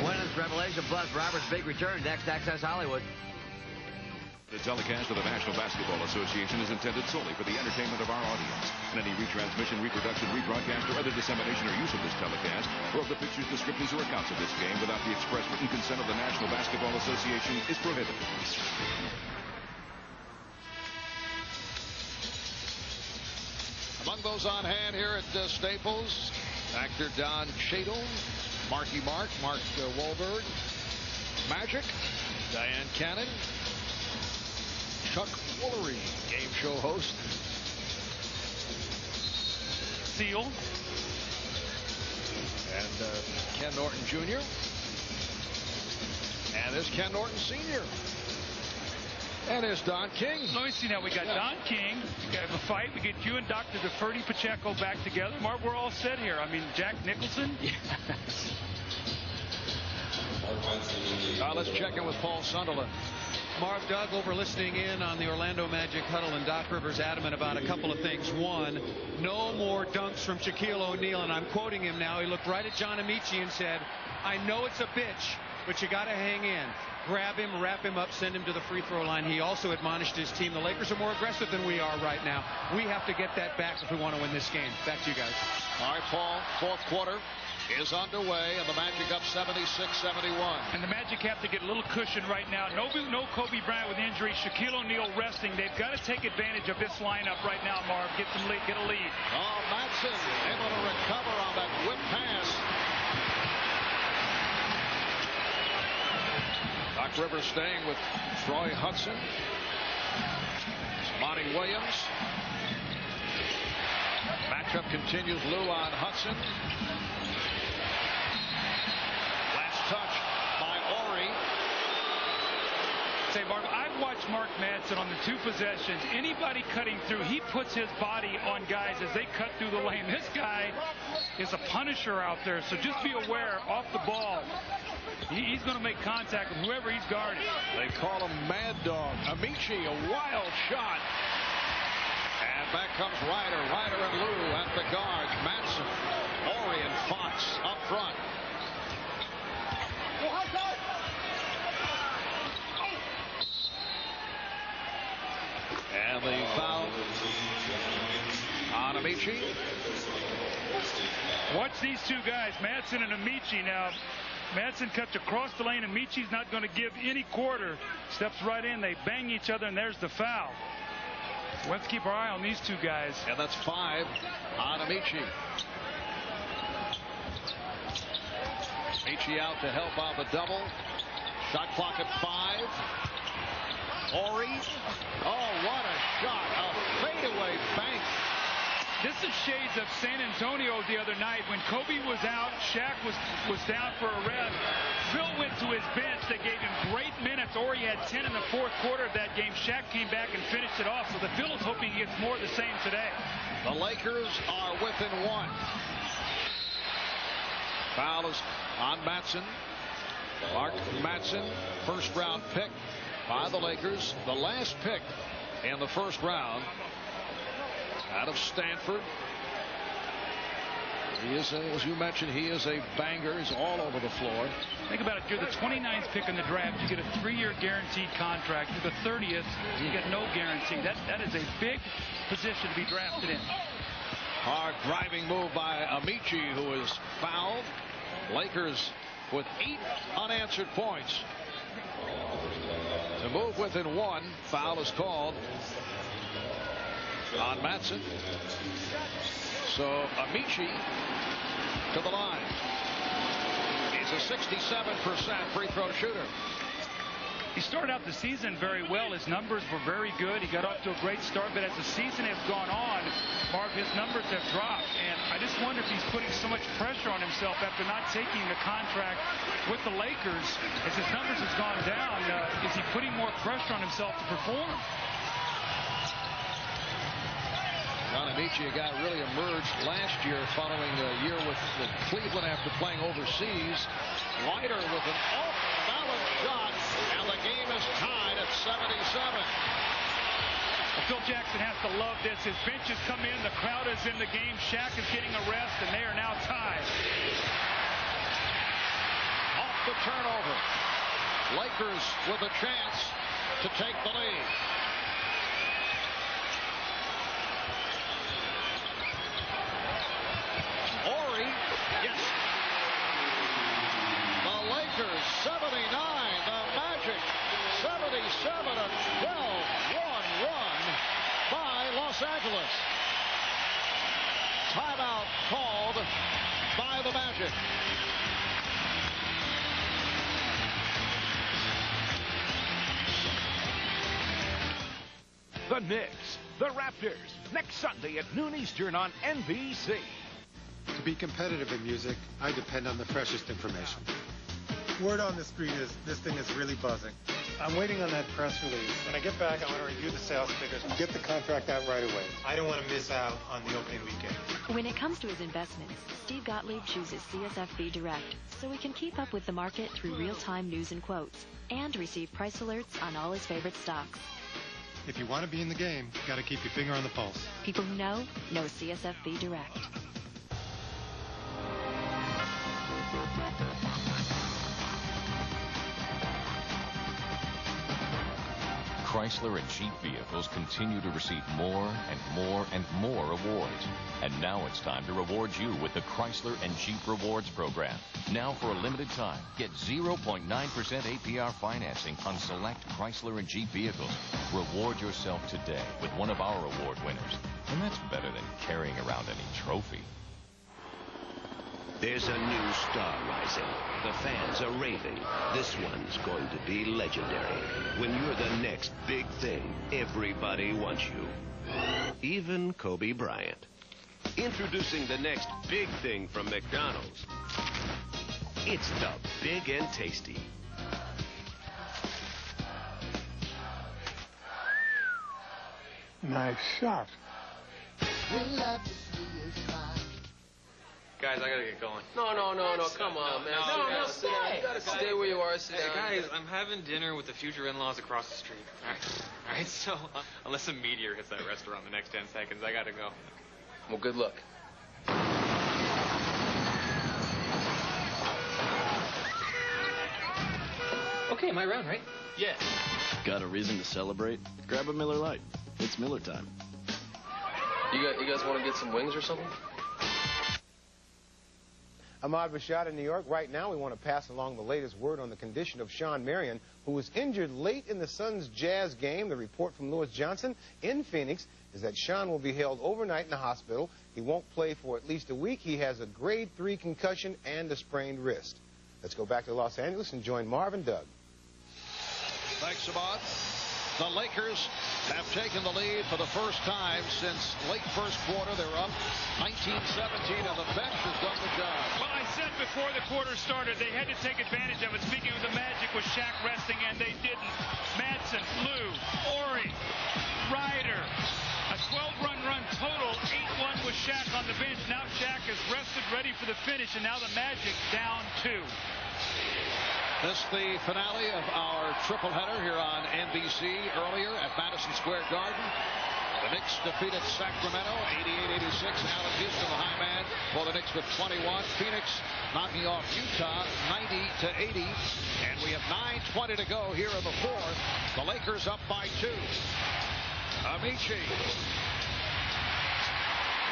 Winners, Revelation Plus, Robert's Big Return, next Access Hollywood. The telecast of the National Basketball Association is intended solely for the entertainment of our audience. And any retransmission, reproduction, rebroadcast, or other dissemination or use of this telecast, or of the pictures, descriptions, or accounts of this game without the express written consent of the National Basketball Association is prohibited. Among those on hand here at Staples, actor Don Cheadle, Marky Mark, Mark Wahlberg, Magic, Diane Cannon, Chuck Woolery, game show host, Seal, and Ken Norton Jr. And there's Ken Norton Sr. And there's Don King. Let me see now. We got Don King. We have a fight. We get you and Dr. DeFerty Pacheco back together. Mark, we're all set here. I mean, Jack Nicholson. Yes. Let's check in with Paul Sunderland. Marv, Doug, over listening in on the Orlando Magic huddle, and Doc Rivers adamant about a couple of things. One, no more dunks from Shaquille O'Neal, and I'm quoting him now. He looked right at John Amici and said, I know it's a bitch, but you got to hang in. Grab him, wrap him up, send him to the free throw line. He also admonished his team. The Lakers are more aggressive than we are right now. We have to get that back if we want to win this game. Back to you guys. All right, Paul, fourth quarter is underway, and the Magic up 76-71. And the Magic have to get a little cushion right now. No Kobe Bryant with injury. Shaquille O'Neal resting. They've got to take advantage of this lineup right now, Marv. Get a lead. Oh, Matson able to recover on that whip pass. Doc Rivers staying with Troy Hudson. Monty Williams. Matchup continues. Lou on Hudson. Last touch by Ori. Say, Mark, I've watched Mark Madsen on the two possessions. Anybody cutting through, he puts his body on guys as they cut through the lane. This guy is a punisher out there, so just be aware off the ball. He's going to make contact with whoever he's guarding. They call him Mad Dog. Amici, a wild shot. And back comes Ryder. Ryder and Lou at the guards. Matson, Ori, and Fox up front. And the foul on Amici. Watch these two guys, Madsen and Amici. Now, Madsen cuts across the lane. Amici's not going to give any quarter. Steps right in. They bang each other, and there's the foul. Let's keep our eye on these two guys. And that's 5 on Amici. Amici out to help out the double. Shot clock at 5. Ori. Oh, what a shot. A fadeaway bank. This is shades of San Antonio the other night when Kobe was out. Shaq was down for a rest. Phil went to his bench. They gave him great minutes. Ori had 10 in the fourth quarter of that game. Shaq came back and finished it off. So the Phil is hoping he gets more of the same today. The Lakers are within 1. Foul is on Matson. Mark Matson, first round pick by the Lakers. The last pick in the first round. Out of Stanford. He is, as you mentioned, he is a banger. He's all over the floor. Think about it. You're the 29th pick in the draft. You get a 3-year guaranteed contract. You're the 30th. You get no guarantee. That is a big position to be drafted in. Hard driving move by Amici, who is fouled. Lakers with 8 unanswered points. To move within 1, foul is called on Matson. So Amici to the line. He's a 67% free throw shooter. He started out the season very well. His numbers were very good. He got off to a great start, but as the season has gone on, Mark, his numbers have dropped. And I just wonder if he's putting so much pressure on himself after not taking the contract with the Lakers. As his numbers has gone down, is he putting more pressure on himself to perform? John Amici, a guy really emerged last year following a year with Cleveland after playing overseas. Ryder with an off-balance shot, and the game is tied at 77. Well, Phil Jackson has to love this. His bench has come in. The crowd is in the game. Shaq is getting a rest, and they are now tied. Off the turnover. Lakers with a chance to take the lead. Ori, yes. The Lakers 79, the Magic 77, a 12-1 run by Los Angeles. Timeout called by the Magic. The Knicks, the Raptors, next Sunday at noon Eastern on NBC. To be competitive in music, I depend on the freshest information. Word on the street is this thing is really buzzing. I'm waiting on that press release. When I get back, I want to review the sales figures and get the contract out right away. I don't want to miss out on the opening weekend. When it comes to his investments, Steve Gottlieb chooses CSFB Direct so he can keep up with the market through real-time news and quotes and receive price alerts on all his favorite stocks. If you want to be in the game, you got to keep your finger on the pulse. People who know CSFB Direct. Chrysler and Jeep vehicles continue to receive more and more and more awards. And now it's time to reward you with the Chrysler and Jeep Rewards program. Now for a limited time, get 0.9% APR financing on select Chrysler and Jeep vehicles. Reward yourself today with one of our award winners. And that's better than carrying around any trophy. There's a new star rising. The fans are raving. This one's going to be legendary. When you're the next big thing, everybody wants you. Even Kobe Bryant. Introducing the next big thing from McDonald's. It's the Big and Tasty. Nice shot. Guys, I gotta get going. No, come on, man. No, stay. You gotta stay where you are. Sit down. Guys, I'm having dinner with the future in-laws across the street. All right, so unless a meteor hits that restaurant in the next 10 seconds, I gotta go. Well, good luck. Okay, am I around, right? Yeah. Got a reason to celebrate? Grab a Miller Lite. It's Miller time. You guys want to get some wings or something? Ahmad Rashad in New York. Right now, we want to pass along the latest word on the condition of Shawn Marion, who was injured late in the Suns Jazz game. The report from Lewis Johnson in Phoenix is that Shawn will be held overnight in the hospital. He won't play for at least a week. He has a grade 3 concussion and a sprained wrist. Let's go back to Los Angeles and join Marv and Doug. Thanks, Ahmad. The Lakers have taken the lead for the first time since late first quarter. They're up 19-17, and the bench has done the job. Well, I said before the quarter started, they had to take advantage of it. Speaking of the Magic with Shaq resting, and they didn't. Madsen, Lou, Ori, Ryder. A 12-run total, 8-1 with Shaq on the bench. Now Shaq is rested, ready for the finish, and now the Magic down 2. This is the finale of our triple header here on NBC earlier at Madison Square Garden. The Knicks defeated Sacramento 88-86. Allen Houston, the high man for the Knicks with 21. Phoenix knocking off Utah 90-80. And we have 9:20 to go here in the fourth. The Lakers up by 2. Amici.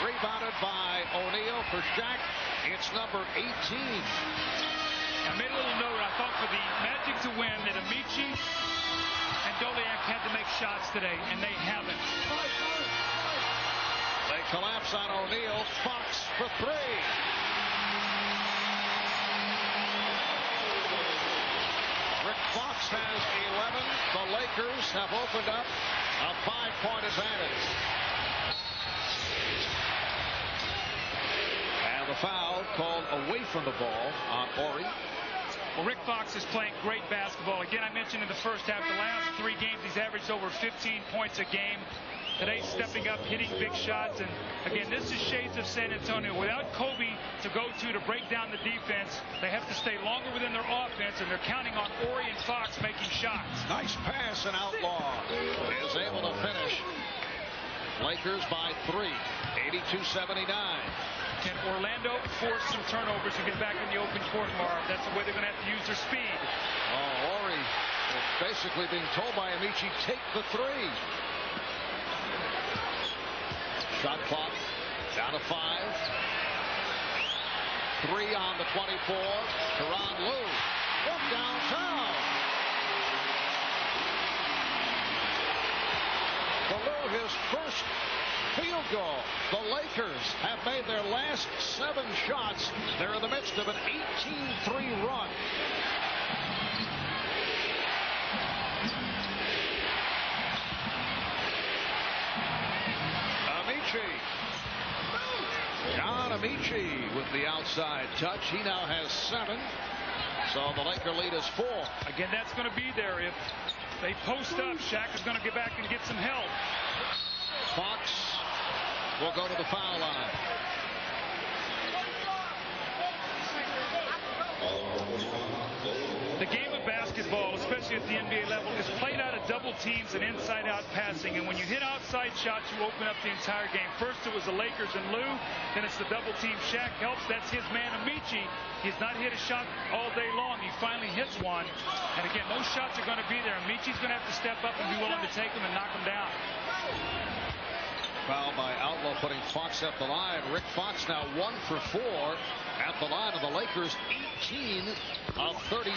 Rebounded by O'Neal for Shaq. It's number 18. I made a little note. I thought for the Magic to win that Amici and Doliak had to make shots today, and they haven't. They collapse on O'Neal. Fox for 3. Rick Fox has 11. The Lakers have opened up a 5-point advantage. And the foul called away from the ball on Ori. Well, Rick Fox is playing great basketball. Again, I mentioned in the first half, the last 3 games, he's averaged over 15 points a game. Today, stepping up, hitting big shots. And again, this is shades of San Antonio. Without Kobe to go to break down the defense, they have to stay longer within their offense, and they're counting on Ori and Fox making shots. Nice pass, and Outlaw is able to finish. Lakers by 3, 82-79. Can Orlando force some turnovers to get back in the open court, Marv? That's the way they're going to have to use their speed. Oh, Ori is basically being told by Amici, take the 3. Shot clock down to 5. 3 on the 24. Tyronn Lue from downtown. For Lue, his first field goal. The Lakers have made their last 7 shots. They're in the midst of an 18-3 run. John Amici with the outside touch. He now has 7. So the Laker lead is 4. Again, that's going to be there. If they post up, Shaq is going to get back and get some help. Fox will go to the foul line. The game of basketball, especially at the NBA level, is played out of double teams and inside-out passing. And when you hit outside shots, you open up the entire game. First it was the Lakers and Lou. Then it's the double team. Shaq helps. That's his man, Amici. He's not hit a shot all day long. He finally hits one. And again, those shots are going to be there. Amici's going to have to step up and be willing to take them and knock them down. Foul by Outlaw, putting Fox at the line. Rick Fox now 1 for 4 at the line of the Lakers, 18 of 36.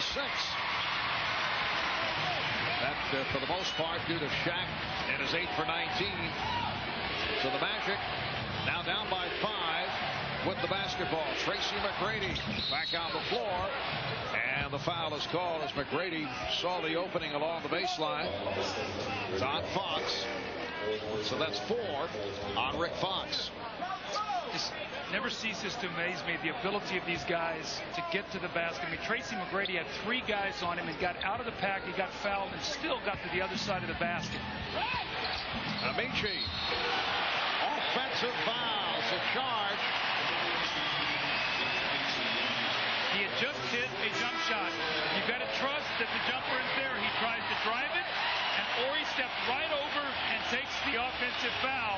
That, for the most part, due to Shaq and his 8 for 19. So the Magic now down by 5 with the basketball. Tracy McGrady back on the floor. And the foul is called as McGrady saw the opening along the baseline. It's on Fox. So that's 4 on Rick Fox. Just never ceases to amaze me the ability of these guys to get to the basket. I mean, Tracy McGrady had 3 guys on him and got out of the pack. He got fouled and still got to the other side of the basket. Amici. Offensive fouls. A charge. He had just hit a jump shot. You got to trust that the jumper is there. He tries to drive it, and Ori steps right over and takes the offensive foul.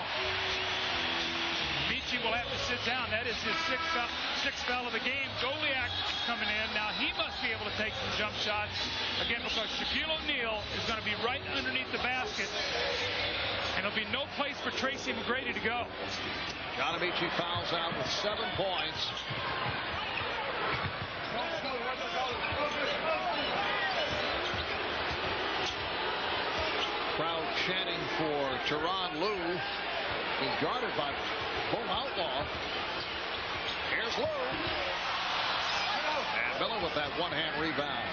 Amici will have to sit down. That is his sixth foul of the game. Goliak coming in. Now he must be able to take some jump shots. Again, because Shaquille O'Neal is going to be right underneath the basket. And there'll be no place for Tracy McGrady to go. John Amici fouls out with 7 points. Crowd chanting for Tyronn Lue, being guarded by Bo Outlaw. Here's Lue. And Miller with that one-hand rebound.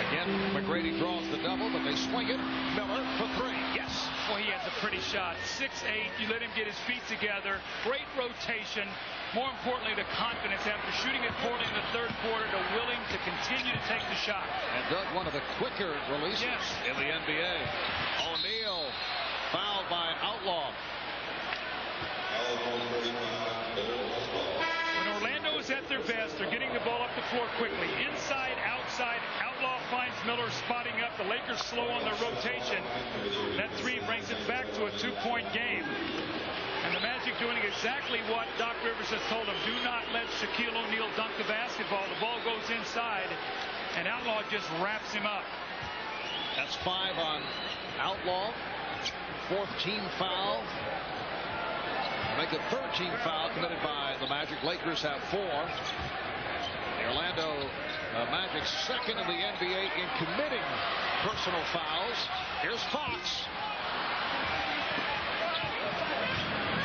Again, McGrady draws the double, but they swing it. Miller for 3. Yes. Well, he has a pretty shot. 6'8". You let him get his feet together. Great rotation. More importantly, the confidence after shooting it poorly in the third quarter to willing to continue to take the shot. And Doug, one of the quicker releases in the NBA. O'Neal fouled by Outlaw. When Orlando is at their best, they're getting the ball up the floor quickly. Inside, outside, Outlaw finds Miller spotting up. The Lakers slow on their rotation. That 3 brings it back to a 2-point game. And the Magic doing exactly what Doc Rivers has told them. Do not let Shaquille O'Neal dunk the basketball. The ball goes inside, and Outlaw just wraps him up. That's 5 on Outlaw. 4th team foul. Make it 13 foul committed by the Magic. Lakers have 4. The Orlando Magic second in the NBA in committing personal fouls. Here's Fox.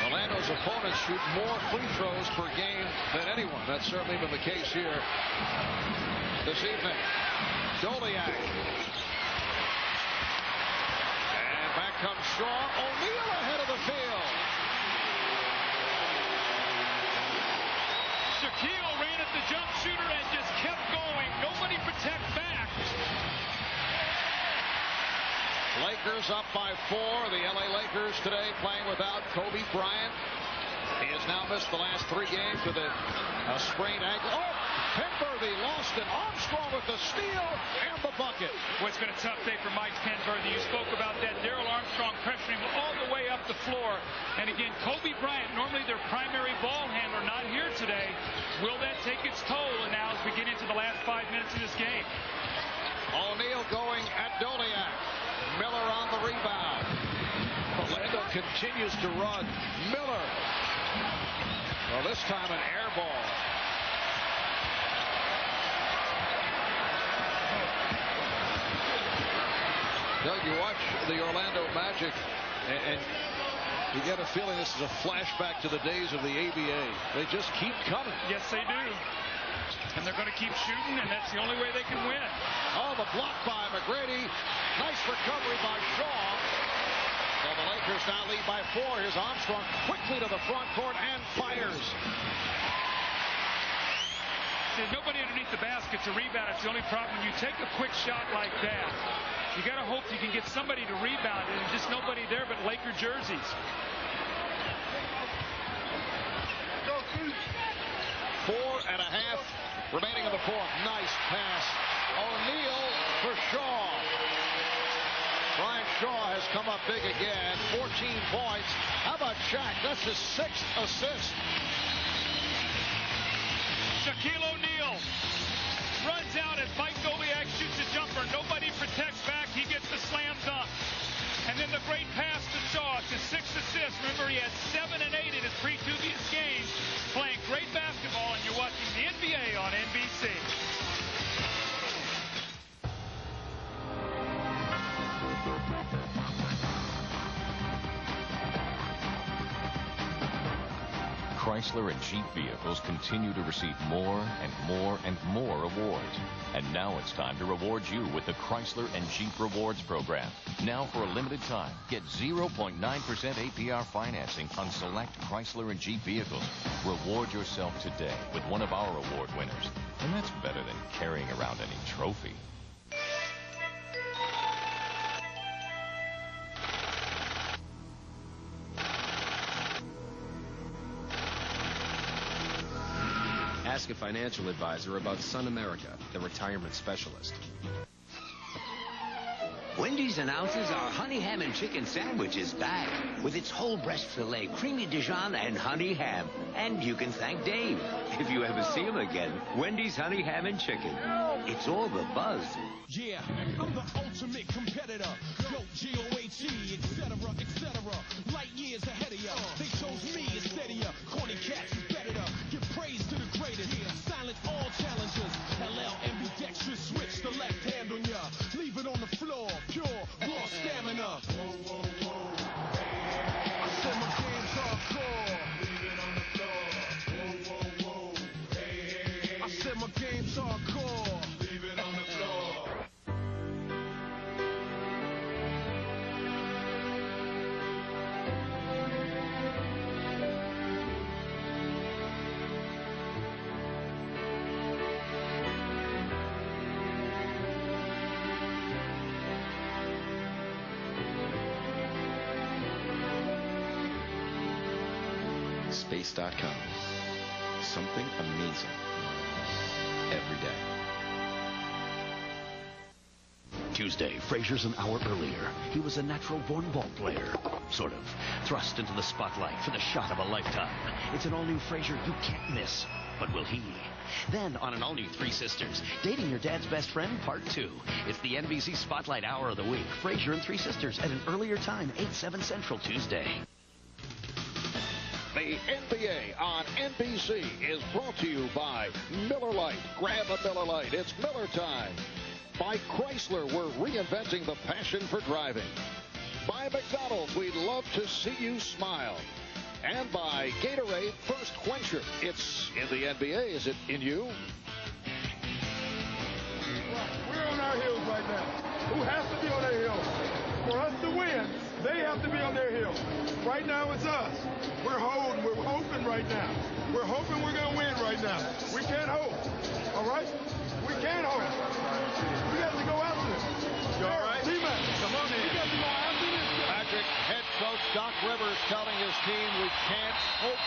Orlando's opponents shoot more free throws per game than anyone. That's certainly been the case here this evening. Goliak. And back comes Strong. O'Neal ahead of the field. Shaquille ran at the jump shooter and just kept going. Nobody protect back. Lakers up by 4. The LA Lakers today playing without Kobe Bryant. He has now missed the last 3 games with a sprained ankle. Oh, Penberthy lost it. Armstrong with the steal and the bucket. Well, it's been a tough day for Mike Penberthy. You spoke about that. Darrell Armstrong pressuring him all the way up the floor. And again, Kobe Bryant, normally their primary ball handler, not here today. Will that take its toll? And now as we get into the last 5 minutes of this game. O'Neal going at Goliak. Miller on the rebound. Orlando continues to run. Miller. Well, this time an air ball. Doug, you watch the Orlando Magic, and you get a feeling this is a flashback to the days of the ABA. They just keep coming. Yes, they do. And they're going to keep shooting, and that's the only way they can win. Oh, the block by McGrady. Nice recovery by Shaw. So the Lakers now lead by 4. Here's Armstrong quickly to the front court and fires. There's nobody underneath the basket to rebound. It's the only problem. You take a quick shot like that, you got to hope you can get somebody to rebound it, and just nobody there but Laker jerseys. 4.5 remaining in the fourth. Nice pass. O'Neal for Shaw. Brian Shaw has come up big again. 14 points. How about Shaq? That's his 6th assist. Shaquille O'Neal runs out as Mike Doleac shoots a jumper. Nobody protects back. He gets the slam dunk. And then the great pass to Shaw. It's his 6th assist. Remember, he had 7 and 8 in his previous games, playing great basketball, and you're watching the NBA on NBC. Chrysler and Jeep vehicles continue to receive more and more and more awards. And now it's time to reward you with the Chrysler and Jeep Rewards program. Now for a limited time, get 0.9% APR financing on select Chrysler and Jeep vehicles. Reward yourself today with one of our award winners. And that's better than carrying around any trophy. Ask a financial advisor about Sun America, the retirement specialist. Wendy's announces our honey ham and chicken sandwich is back with its whole breast filet, creamy Dijon, and honey ham. And you can thank Dave if you ever see him again. Wendy's honey ham and chicken. It's all the buzz. Yeah, I'm the ultimate competitor. Go G-O-H-E, etc., etc. Light years ahead of ya. They chose me instead of ya. Corny cats is better to give praise to the greatest. Silence all challengers. LL ambidextrous, switch the left hand on ya. Leave it on the floor, pure, raw stamina. I said my game's hardcore. Leave it on the floor. I said my game's hardcore. Leave it on the floor. Space.com. Something amazing every day. Tuesday, Frazier's an hour earlier. He was a natural-born ball player. Sort of. Thrust into the spotlight for the shot of a lifetime. It's an all-new Frazier you can't miss. But will he? Then, on an all-new Three Sisters, Dating Your Dad's Best Friend, Part 2. It's the NBC Spotlight Hour of the Week. Frazier and Three Sisters at an earlier time, 8/7 Central Tuesday. The NBA on NBC is brought to you by Miller Lite. Grab a Miller Lite. It's Miller time. By Chrysler, we're reinventing the passion for driving. By McDonald's, we'd love to see you smile. And by Gatorade First Quencher. It's in the NBA. Is it in you? We're on our heels right now. Who has to be on their heels? For us to win, they have to be on their heels. Right now, it's us. We're holding. We're hoping right now. We're hoping we're going to win right now. We can't hope. All right? We can't hope. We got to go after this. You all right? T-Mac, come on in. We got to go after this. Magic head coach Doc Rivers telling his team we can't hope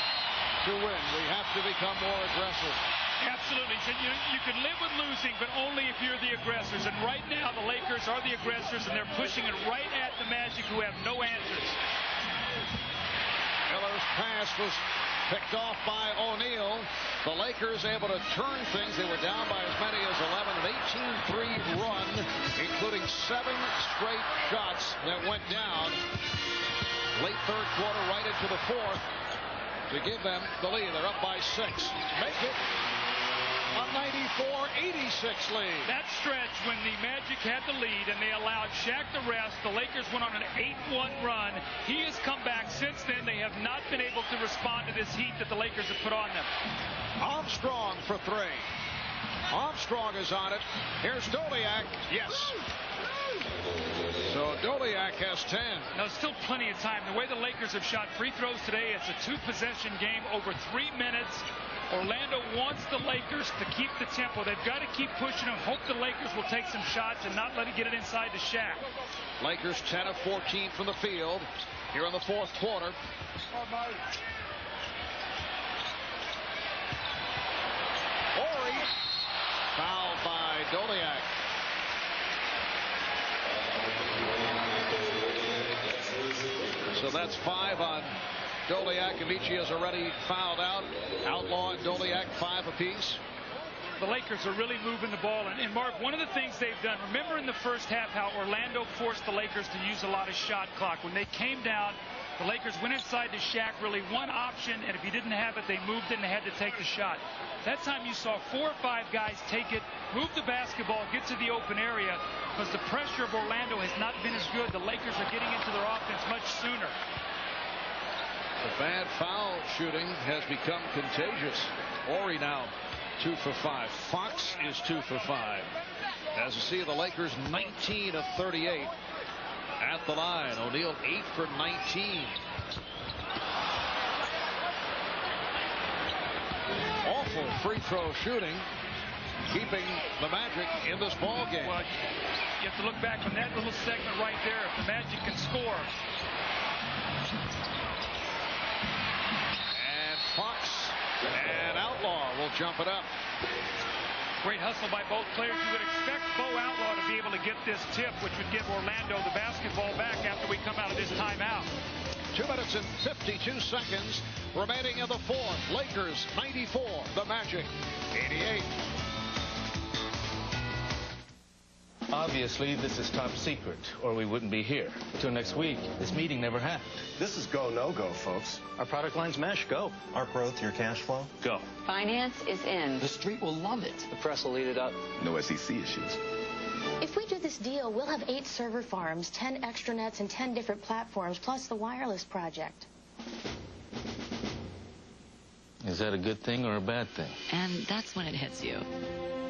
to win. We have to become more aggressive. Absolutely. So you can live with losing, but only if you're the aggressors. And right now, the Lakers are the aggressors, and they're pushing it right at the Magic, who have no answers. Miller's pass was picked off by O'Neal. The Lakers able to turn things. They were down by as many as 11. An 18-3 run, including 7 straight shots that went down. Late third quarter, right into the fourth, to give them the lead. They're up by 6. Make it A 94-86 lead. That stretch when the Magic had the lead and they allowed Shaq to rest, the Lakers went on an 8-1 run. He has come back since then. They have not been able to respond to this heat that the Lakers have put on them. Armstrong for three. Armstrong is on it. Here's Doliak. Yes. So Doliak has 10. Now, still plenty of time. The way the Lakers have shot free throws today, it's a 2-possession game over 3 minutes. Orlando wants the Lakers to keep the tempo. They've got to keep pushing them. Hope the Lakers will take some shots and not let it get it inside to Shaq. Lakers 10 of 14 from the field here in the fourth quarter. Horry fouled by Doliak. So that's 5 on Doliak. Amici has already fouled out. Outlaw and Doliak 5 apiece. The Lakers are really moving the ball. And Mark, one of the things they've done, remember in the first half how Orlando forced the Lakers to use a lot of shot clock. When they came down, the Lakers went inside to Shaq, really one option, and if he didn't have it, they moved it and had to take the shot. That time you saw 4 or 5 guys take it, move the basketball, get to the open area, because the pressure of Orlando has not been as good. The Lakers are getting into their offense much sooner. The bad foul shooting has become contagious. Horry now 2 for 5. Fox is 2 for 5. As you see, the Lakers 19 of 38 at the line. O'Neal 8 for 19. Awful free throw shooting, keeping the Magic in this ball game. Well, you have to look back on that little segment right there. If the Magic can score. And Fox and Outlaw will jump it up. Great hustle by both players. You would expect Bo Outlaw to be able to get this tip, which would give Orlando the basketball back after we come out of this timeout. 2 minutes and 52 seconds remaining in the fourth. Lakers 94, the Magic 88. Obviously, this is top secret, or we wouldn't be here. Till next week, this meeting never happened. This is go, no go, folks. Our product line's mesh. Go. Our growth, your cash flow? Go. Finance is in. The street will love it. The press will eat it up. No SEC issues. If we do this deal, we'll have 8 server farms, 10 extranets, and 10 different platforms, plus the wireless project. Is that a good thing or a bad thing? And that's when it hits you.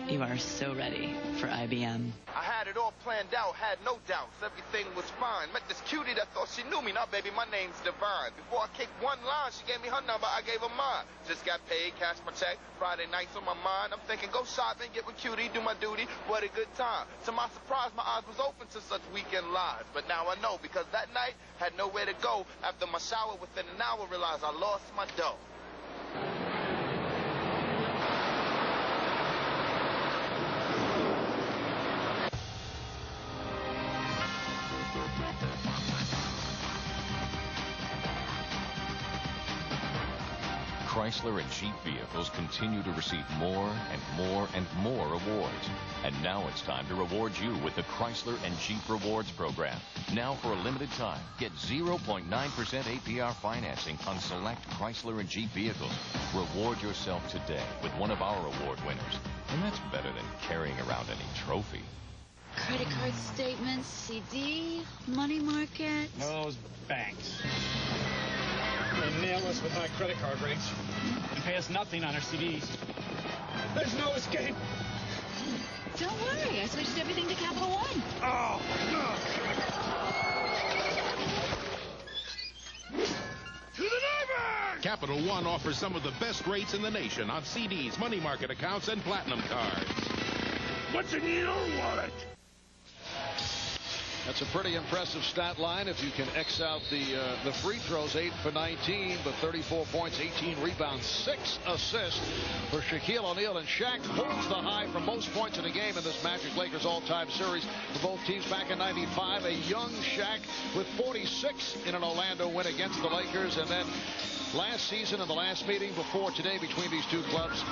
You are so ready for IBM. I had it all planned out, had no doubts. Everything was fine. Met this cutie that thought she knew me. Now, baby, my name's Divine. Before I kicked one line, she gave me her number. I gave her mine. Just got paid, cashed my check. Friday nights on my mind. I'm thinking, go shopping, get with cutie, do my duty. What a good time. To my surprise, my eyes was open to such weekend lies. But now I know, because that night had nowhere to go. After my shower, within an hour, realized I lost my dough. Chrysler and Jeep vehicles continue to receive more and more and more awards. And now it's time to reward you with the Chrysler and Jeep Rewards program. Now for a limited time, get 0.9% APR financing on select Chrysler and Jeep vehicles. Reward yourself today with one of our award winners. And that's better than carrying around any trophy. Credit card statements, CD, money market. Those banks. They nail us with high credit card rates and pay us nothing on our CDs. There's no escape. Don't worry, I switched everything to Capital One. Oh, To the neighbor! Capital One offers some of the best rates in the nation on CDs, money market accounts, and platinum cards. What's in your wallet? That's a pretty impressive stat line if you can X out the free throws. 8 for 19, but 34 points, 18 rebounds, 6 assists for Shaquille O'Neal. And Shaq holds the high for most points in a game in this Magic Lakers all-time series for both teams back in 95. A young Shaq with 46 in an Orlando win against the Lakers. And then last season in the last meeting before today between these two clubs,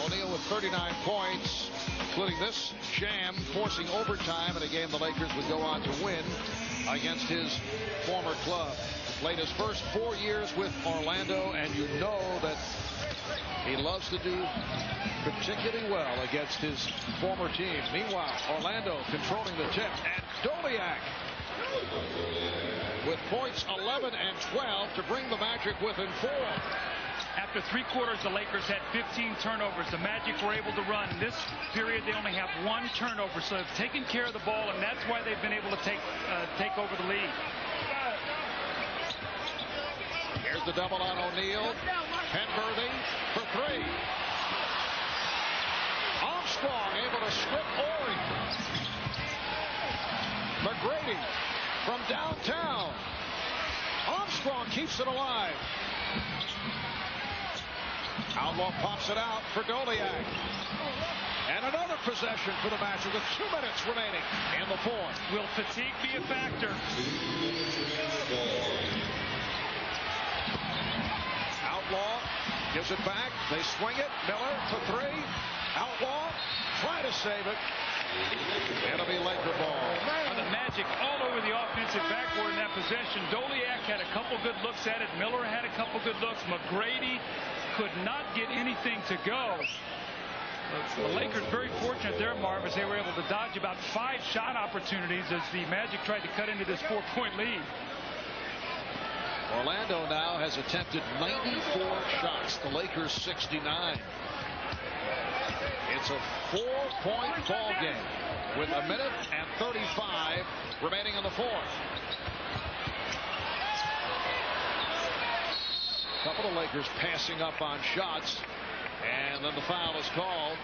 O'Neal with 39 points, including this sham, forcing overtime in a game the Lakers would go on to win against his former club. Played his first 4 years with Orlando, and you know that He loves to do particularly well against his former team. Meanwhile, Orlando controlling the tip, and Doliak with points 11 and 12 to bring the Magic within 4. After 3 quarters, the Lakers had 15 turnovers. The Magic were able to run. In this period, they only have 1 turnover, so they've taken care of the ball, and that's why they've been able to take over the lead. Here's the double on O'Neal. Penberthy for 3. Armstrong able to strip Ori. McGrady from downtown. Armstrong keeps it alive. Outlaw pops it out for Doliak. And another possession for the Magic with 2 minutes remaining in the 4th. Will fatigue be a factor? Outlaw gives it back. They swing it. Miller for 3. Outlaw try to save it. It'll be Laker ball. The Magic all over the offensive backboard in that possession. Doliak had a couple good looks at it. Miller had a couple good looks. McGrady could not get anything to go. The Lakers very fortunate there, Marv, as they were able to dodge about 5 shot opportunities as the Magic tried to cut into this 4-point lead. Orlando now has attempted 94 shots. The Lakers 69. It's a 4-point ball game with 1 minute and 35 remaining in the 4th. A couple of Lakers passing up on shots, and then the foul is called.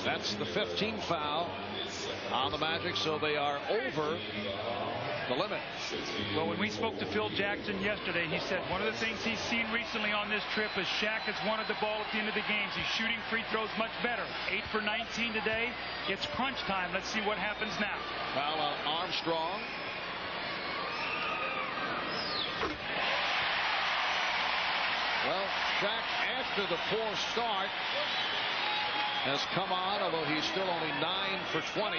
That's the 15th foul on the Magic, so they are over the limit. Well, when we spoke to Phil Jackson yesterday, he said one of the things he's seen recently on this trip is Shaq has wanted the ball at the end of the games. He's shooting free throws much better. 8 for 19 today. It's crunch time. Let's see what happens now. Foul on Armstrong. Well, Shaq, after the poor start, has come on, although he's still only 9 for 20.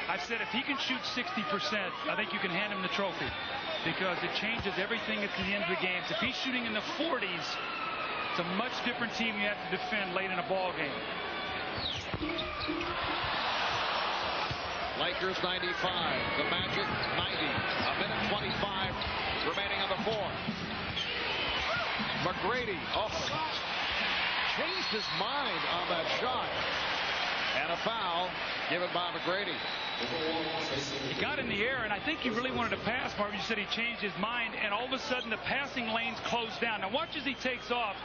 I've said if he can shoot 60%, I think you can hand him the trophy because it changes everything at the end of the games. If he's shooting in the 40s, it's a much different team you have to defend late in a ball game. Lakers 95, the Magic 90. 1 minute 25 remaining on the 4th. McGrady changed his mind on that shot. And a foul given by McGrady. He got in the air, and I think he really wanted to pass, Marvin. You said he changed his mind, and all of a sudden the passing lanes closed down. Now watch as he takes off.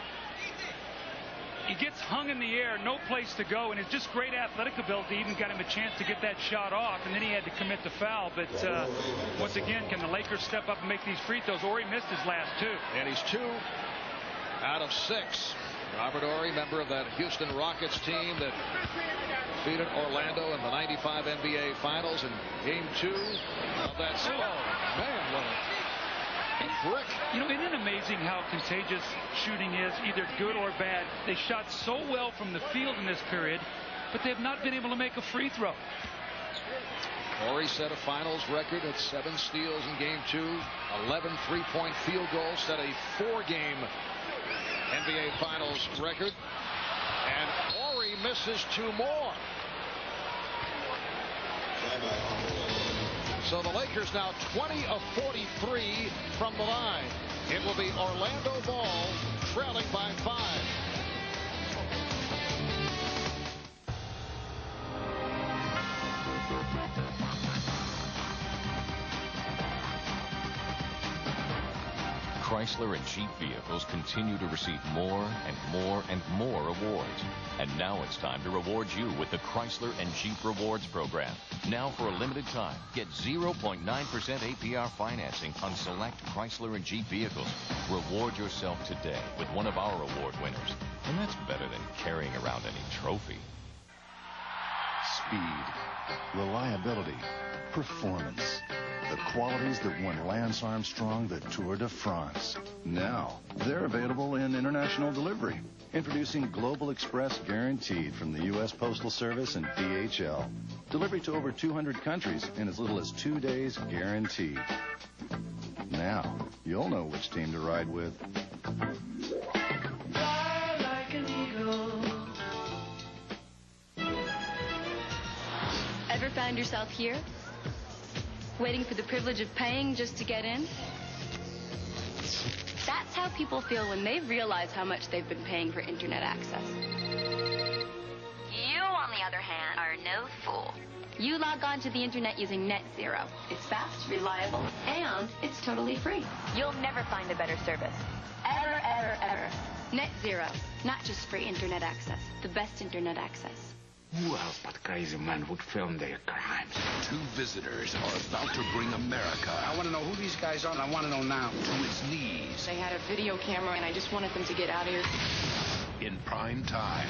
He gets hung in the air, no place to go, and it's just great athletic ability even got him a chance to get that shot off, and then he had to commit the foul. But once again, can the Lakers step up and make these free throws? Ori missed his last 2. And he's 2 out of 6. Robert Horry, member of that Houston Rockets team that defeated Orlando in the 95 NBA Finals in Game 2 of that. Oh, man, what a brick. You know, isn't it amazing how contagious shooting is, either good or bad? They shot so well from the field in this period, but they have not been able to make a free throw. Horry set a finals record at 7 steals in Game 2, 11 3-point field goals, set a 4-game NBA Finals record, and Horry misses 2 more. So the Lakers now 20 of 43 from the line. It will be Orlando ball, trailing by 5. Chrysler and Jeep vehicles continue to receive more and more and more awards. And now it's time to reward you with the Chrysler and Jeep Rewards program. Now for a limited time, get 0.9% APR financing on select Chrysler and Jeep vehicles. Reward yourself today with one of our award winners. And that's better than carrying around any trophy. Speed, reliability, performance. The qualities that won Lance Armstrong the Tour de France. Now, they're available in international delivery. Introducing Global Express Guaranteed from the U.S. Postal Service and DHL. Delivery to over 200 countries in as little as 2 days guaranteed. Now, you'll know which team to ride with. Fly like an eagle. Ever found yourself here? Waiting for the privilege of paying just to get in? That's how people feel when they realize how much they've been paying for internet access. You, on the other hand, are no fool. You log on to the internet using NetZero. It's fast, reliable, and it's totally free. You'll never find a better service. Ever, ever, ever. NetZero. Not just free internet access. The best internet access. Who else but crazy men would film their crimes? Two visitors are about to bring America I want to know who these guys are, and I want to know now. to its knees They had a video camera, and I just wanted them to get out of here. in prime time.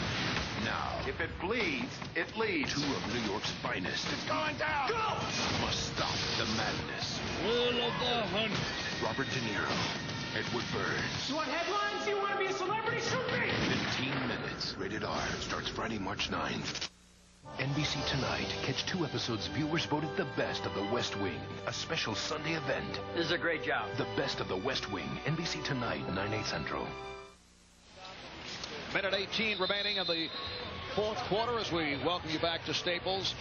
Now, If it bleeds, it leads. two of New York's finest It's going down. Go! must stop the madness. Full of the hunt. Robert De Niro, Edward Burns. You want headlines? You want to be a celebrity? Shoot me! 15 minutes. Rated R. Starts Friday, March 9th. NBC Tonight. Catch 2 episodes viewers voted the best of The West Wing. A special Sunday event. This is a great job. The best of The West Wing. NBC Tonight, 9/8 Central. Minute 18 remaining in the fourth quarter as we welcome you back to Staples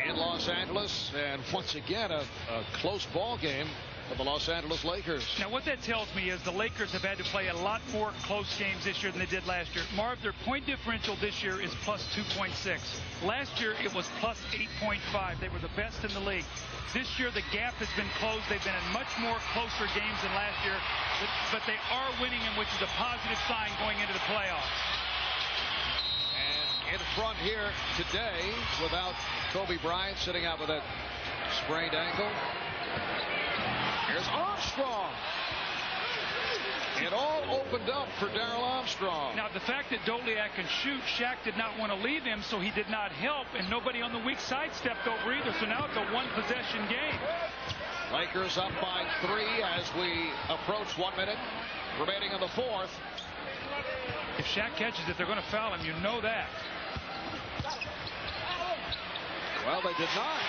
in Los Angeles. And once again, a close ball game for the Los Angeles Lakers. Now, what that tells me is the Lakers have had to play a lot more close games this year than they did last year. Marv, their point differential this year is plus 2.6. Last year, it was plus 8.5. They were the best in the league. This year, the gap has been closed. They've been in much more closer games than last year, but they are winning, and which is a positive sign going into the playoffs. And in front here today, without Kobe Bryant sitting out with that sprained ankle. Here's Armstrong. It all opened up for Darrell Armstrong. Now, the fact that Doliak can shoot, Shaq did not want to leave him, so he did not help, and nobody on the weak side stepped over either. So now it's a one-possession game. Lakers up by 3 as we approach 1 minute remaining in the fourth. If Shaq catches it, they're going to foul him. You know that. Well, they did not.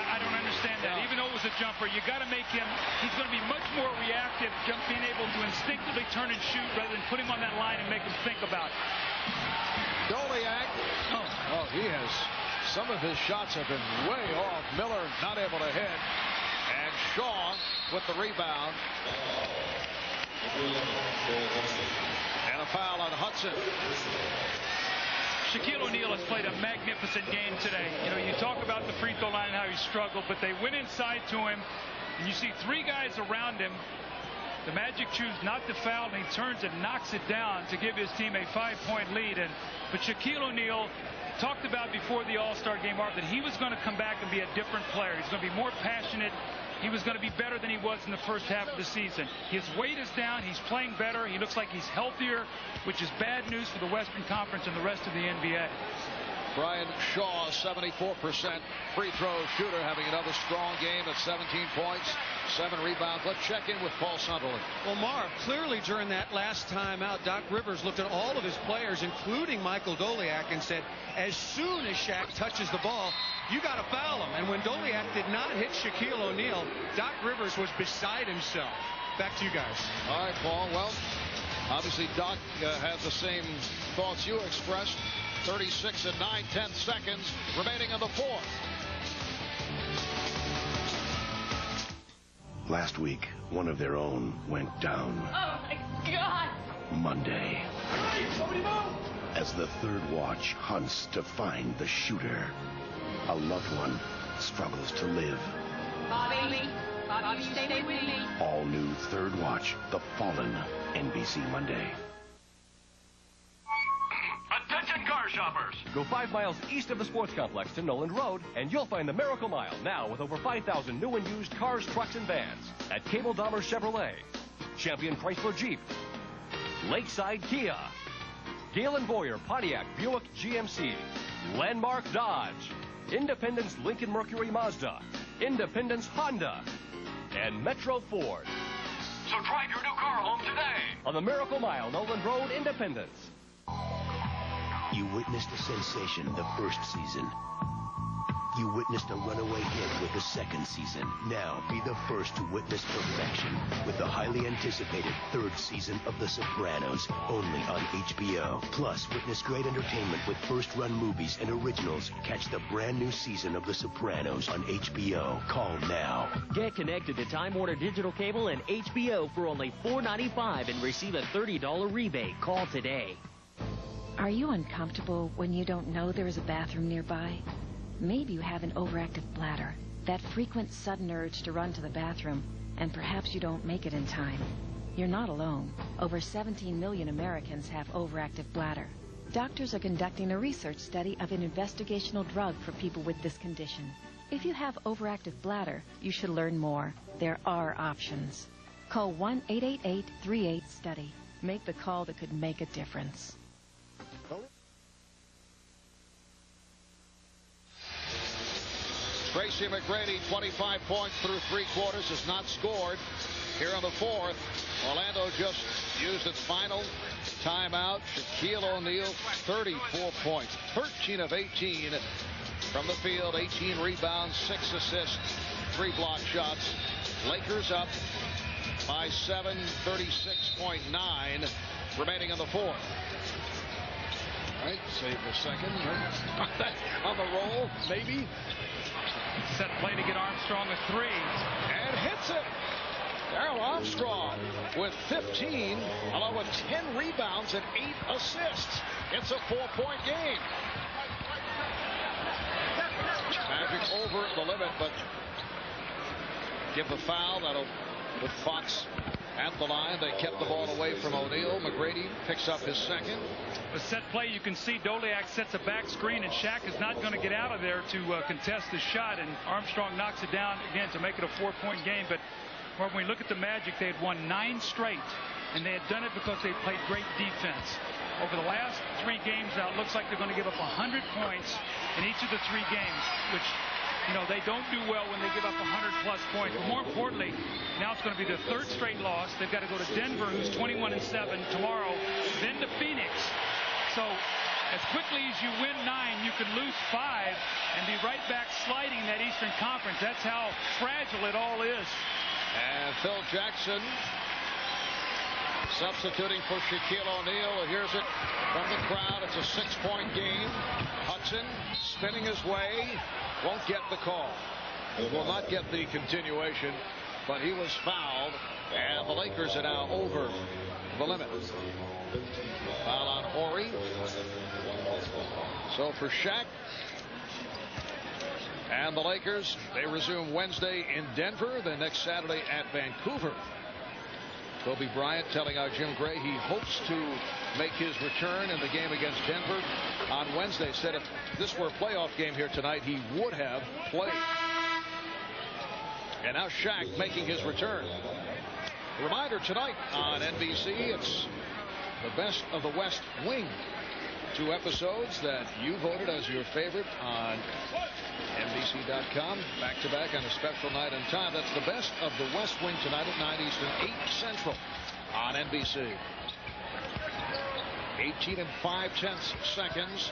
I don't understand that. Even though it was a jumper, you got to make him, he's going to be much more reactive, being able to instinctively turn and shoot rather than put him on that line and make him think about it. Doliak. Oh, he has, some of his shots have been way off. Miller not able to hit. And Shaw with the rebound. And a foul on Hudson. Shaquille O'Neal has played a magnificent game today. You know, you talk about the free throw line and how he struggled, but they went inside to him, and you see 3 guys around him. The Magic choose not to foul, and he turns and knocks it down to give his team a 5-point lead. But Shaquille O'Neal talked about before the All-Star game, Mark, that he was going to come back and be a different player. He's going to be more passionate. He was going to be better than he was in the first half of the season. His weight is down. He's playing better. He looks like he's healthier, which is bad news for the Western Conference and the rest of the NBA. Brian Shaw, 74% free throw shooter, having another strong game at 17 points, 7 rebounds. Let's check in with Paul Sunderland. Well, Marv, clearly during that last time out, Doc Rivers looked at all of his players, including Michael Doliak, and said, as soon as Shaq touches the ball, you got to foul him. And when Doliak did not hit Shaquille O'Neal, Doc Rivers was beside himself. Back to you guys. All right, Paul. Well, obviously Doc has the same thoughts you expressed. 36 and 9/10 seconds remaining in the fourth. Last week, one of their own went down. Oh, my God! Monday. As the third watch hunts to find the shooter, a loved one struggles to live. Bobby, stay with me. All new Third Watch, The Fallen, NBC Monday. Attention car shoppers! Go 5 miles east of the sports complex to Noland Road, and you'll find the Miracle Mile, now with over 5,000 new and used cars, trucks, and vans at Cable Dahmer Chevrolet, Champion Chrysler Jeep, Lakeside Kia, Galen Boyer Pontiac Buick GMC, Landmark Dodge, Independence Lincoln Mercury Mazda, Independence Honda, and Metro Ford. So drive your new car home today on the Miracle Mile, Noland Road, Independence. You witnessed a sensation the first season. You witnessed a runaway hit with the second season. Now be the first to witness perfection with the highly anticipated third season of The Sopranos, only on HBO. Plus, witness great entertainment with first-run movies and originals. Catch the brand new season of The Sopranos on HBO. Call now. Get connected to Time Warner Digital Cable and HBO for only $4.95 and receive a $30 rebate. Call today. Are you uncomfortable when you don't know there is a bathroom nearby? Maybe you have an overactive bladder, that frequent sudden urge to run to the bathroom, and perhaps you don't make it in time. You're not alone. Over 17 million Americans have overactive bladder. Doctors are conducting a research study of an investigational drug for people with this condition. If you have overactive bladder, you should learn more. There are options. Call 1-888-38-STUDY. Make the call that could make a difference. Tracy McGrady, 25 points through 3 quarters, has not scored here in the fourth. Orlando just used its final timeout. Shaquille O'Neal, 34 points, 13 of 18 from the field, 18 rebounds, 6 assists, 3 block shots. Lakers up by 7, 36.9 remaining in the fourth. All right, save a second. On the roll, maybe. Set play to get Armstrong a 3. And hits it. Darrell Armstrong with 15, along with 10 rebounds and 8 assists. It's a 4-point game. Magic over the limit, but give the foul. That'll put Fox at the line. They kept the ball away from O'Neal. McGrady picks up his second. The set play, you can see Doleac sets a back screen, and Shaq is not going to get out of there to contest the shot, and Armstrong knocks it down again to make it a 4-point game. But when we look at the Magic, they had won 9 straight, and they had done it because they played great defense. Over the last 3 games now, it looks like they're going to give up 100 points in each of the 3 games, which, you know, they don't do well when they give up 100-plus points. But more importantly, now it's going to be their 3rd straight loss. They've got to go to Denver, who's 21-7 tomorrow, then to Phoenix. So as quickly as you win 9, you could lose 5 and be right back sliding that Eastern Conference. That's how fragile it all is. And Phil Jackson substituting for Shaquille O'Neal. Here's it from the crowd. It's a 6-point game. Hudson spinning his way. Won't get the call. Will not get the continuation, but he was fouled, and the Lakers are now over the limit. Foul on Horry. So for Shaq and the Lakers, they resume Wednesday in Denver, then next Saturday at Vancouver. Kobe Bryant telling our Jim Gray he hopes to make his return in the game against Denver on Wednesday. Said if this were a playoff game here tonight, he would have played. And now Shaq making his return. Reminder tonight on NBC, it's the Best of the West Wing. 2 episodes that you voted as your favorite on NBC.com. Back-to-back on a special night and time. That's the Best of the West Wing tonight at 9 Eastern, 8 Central on NBC. 18 and 5/10 seconds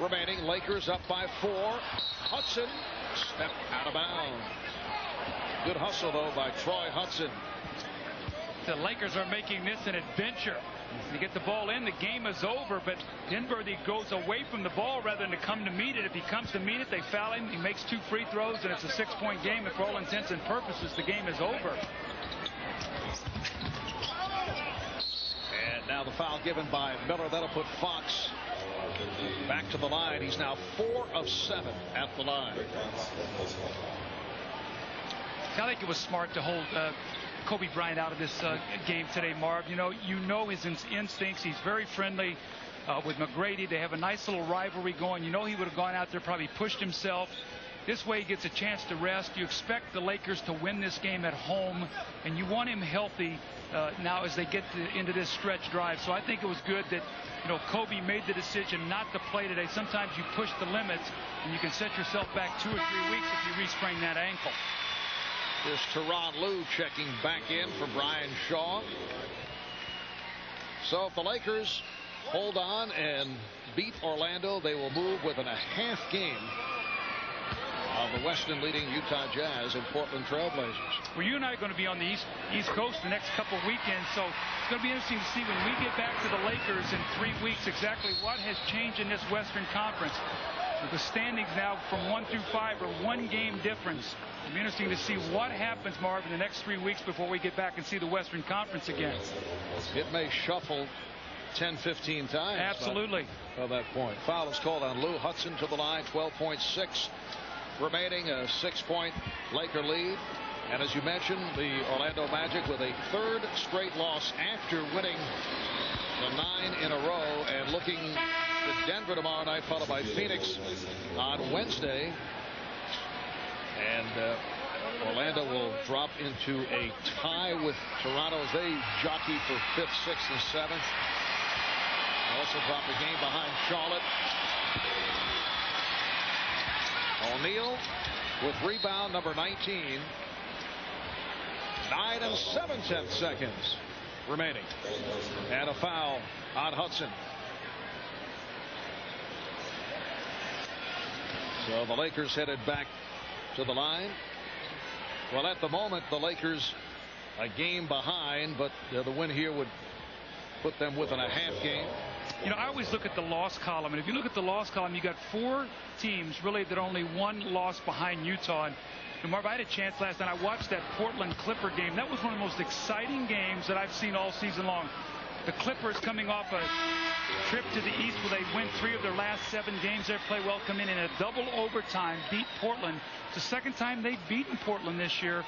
remaining. Lakers up by 4. Hudson stepped out of bounds. Good hustle, though, by Troy Hudson. The Lakers are making this an adventure. You get the ball in, the game is over, but Denver, he goes away from the ball rather than to come to meet it. If he comes to meet it, they foul him. He makes 2 free throws, and it's a 6-point game. And for all intents and purposes, the game is over. And now the foul given by Miller. That'll put Fox back to the line. He's now 4 of 7 at the line. I think it was smart to hold Kobe Bryant out of this game today, Marv. You know his instincts. He's very friendly with McGrady. They have a nice little rivalry going. You know he would have gone out there, probably pushed himself. This way he gets a chance to rest. You expect the Lakers to win this game at home, and you want him healthy now as they get into this stretch drive. So I think it was good that Kobe made the decision not to play today. Sometimes you push the limits, and you can set yourself back 2 or 3 weeks if you re-sprain that ankle. Here's Tyronn Lue checking back in for Brian Shaw. So if the Lakers hold on and beat Orlando, they will move within a half game of the Western leading Utah Jazz and Portland Trailblazers. Well, you and I are going to be on the East Coast the next couple of weekends, so it's going to be interesting to see when we get back to the Lakers in 3 weeks exactly what has changed in this Western Conference. With the standings now from 1 through 5 are 1 game difference. It'll be interesting to see what happens, Marv, in the next 3 weeks before we get back and see the Western Conference again. It may shuffle 10, 15 times. Absolutely. By that point. Foul is called on Lou Hudson to the line. 12.6 remaining. A 6-point Laker lead. And as you mentioned, the Orlando Magic with a 3rd straight loss after winning the 9 in a row and looking to Denver tomorrow night, followed by Phoenix on Wednesday. And Orlando will drop into a tie with Toronto as they jockey for 5th, 6th, and 7th. Also drop a game behind Charlotte. O'Neal with rebound number 19. 9 7/10 seconds remaining. And a foul on Hudson. So the Lakers headed back to the line. Well, at the moment, the Lakers a game behind, but the win here would put them within a half game. You know, I always look at the loss column, and if you look at the loss column, you got 4 teams really that are only 1 loss behind Utah. And Marv, I had a chance last night. I watched that Portland Clipper game. That was one of the most exciting games that I've seen all season long. The Clippers coming off a trip to the East where they win 3 of their last 7 games. They play well, come in a double overtime, beat Portland. It's the second time they've beaten Portland this year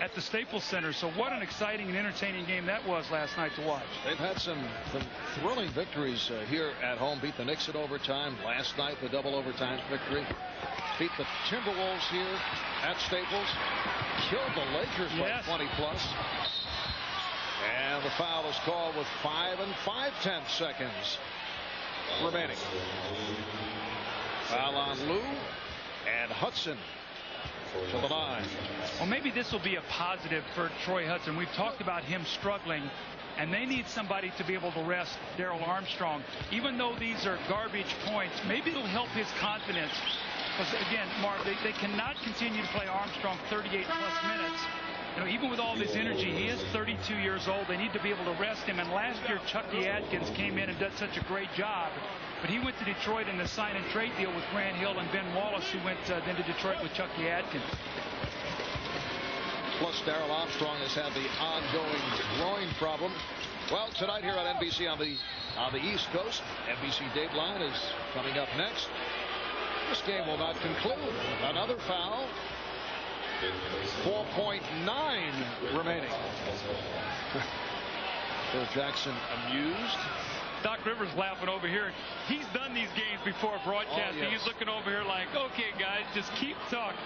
at the Staples Center. So what an exciting and entertaining game that was last night to watch. They've had some thrilling victories here at home. Beat the Knicks in overtime. Last night, the double overtime victory. Beat the Timberwolves here at Staples. Killed the Lakers by 20 plus. And the foul is called with 5 5/10 seconds remaining. Foul on Lou and Hudson to the line. Well, maybe this will be a positive for Troy Hudson. We've talked about him struggling, and they need somebody to be able to rest Darrell Armstrong. Even though these are garbage points, maybe it'll help his confidence. Because, again, Marv, they cannot continue to play Armstrong 38-plus minutes. You know, even with all this energy, he is 32 years old. They need to be able to rest him. And last year, Chucky Atkins came in and did such a great job. But he went to Detroit in the sign and trade deal with Grant Hill and Ben Wallace, who went then to Detroit with Chucky Atkins. Plus, Darrell Armstrong has had the ongoing groin problem. Well, tonight here on NBC on the East Coast, NBC Dateline is coming up next. This game will not conclude. Another foul. 4.9 remaining. Phil Jackson amused. Doc Rivers laughing over here. He's done these games before broadcasting. Oh, yes. He's looking over here like, okay, guys, just keep talking.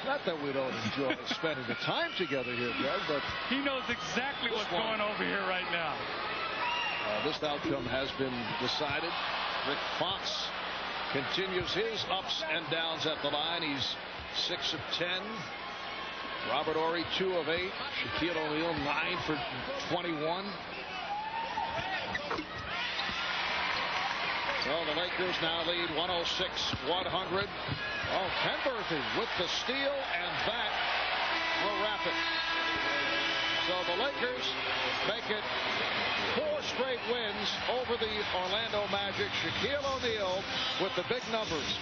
Not that we don't enjoy spending the time together here, Doug, but he knows exactly what's going over here right now. This outcome has been decided. Rick Fox continues his ups and downs at the line. He's 6 of 10. Robert Horry 2 of 8. Shaquille O'Neal 9 for 21. So the Lakers now lead 106-100. Oh, Penberthy with the steal, and that will wrap it. So the Lakers make it 4 straight wins over the Orlando Magic. Shaquille O'Neal with the big numbers.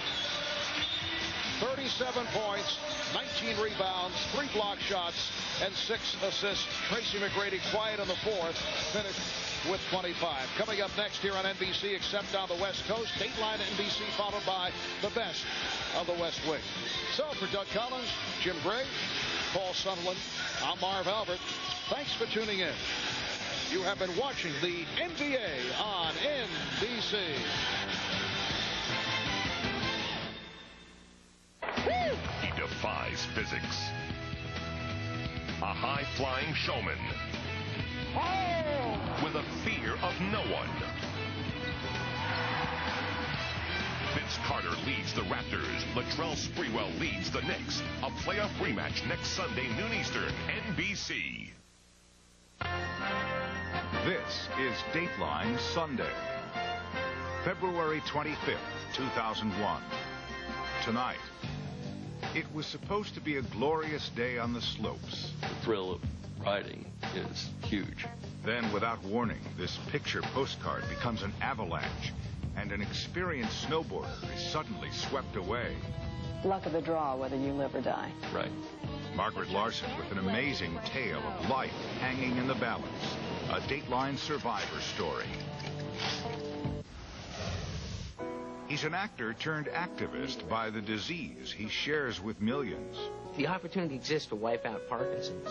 37 points, 19 rebounds, 3 block shots, and 6 assists. Tracy McGrady quiet in the 4th, finished with 25. Coming up next here on NBC, except on the West Coast, Dateline NBC, followed by the best of the West Wing. So for Doug Collins, Jim Gray, Paul Sutherland, I'm Marv Albert. Thanks for tuning in. You have been watching the NBA on NBC. He defies physics. A high-flying showman. With a fear of no one. Vince Carter leads the Raptors. Latrell Sprewell leads the Knicks. A playoff rematch next Sunday, noon Eastern, NBC. This is Dateline Sunday, February 25th, 2001. tonight. It was supposed to be a glorious day on the slopes. The thrill of riding is huge. Then, without warning, this picture postcard becomes an avalanche, and an experienced snowboarder is suddenly swept away. Luck of the draw, whether you live or die. Right. Margaret Larson with an amazing tale of life hanging in the balance. A Dateline survivor story. He's an actor turned activist by the disease he shares with millions. The opportunity exists to wipe out Parkinson's.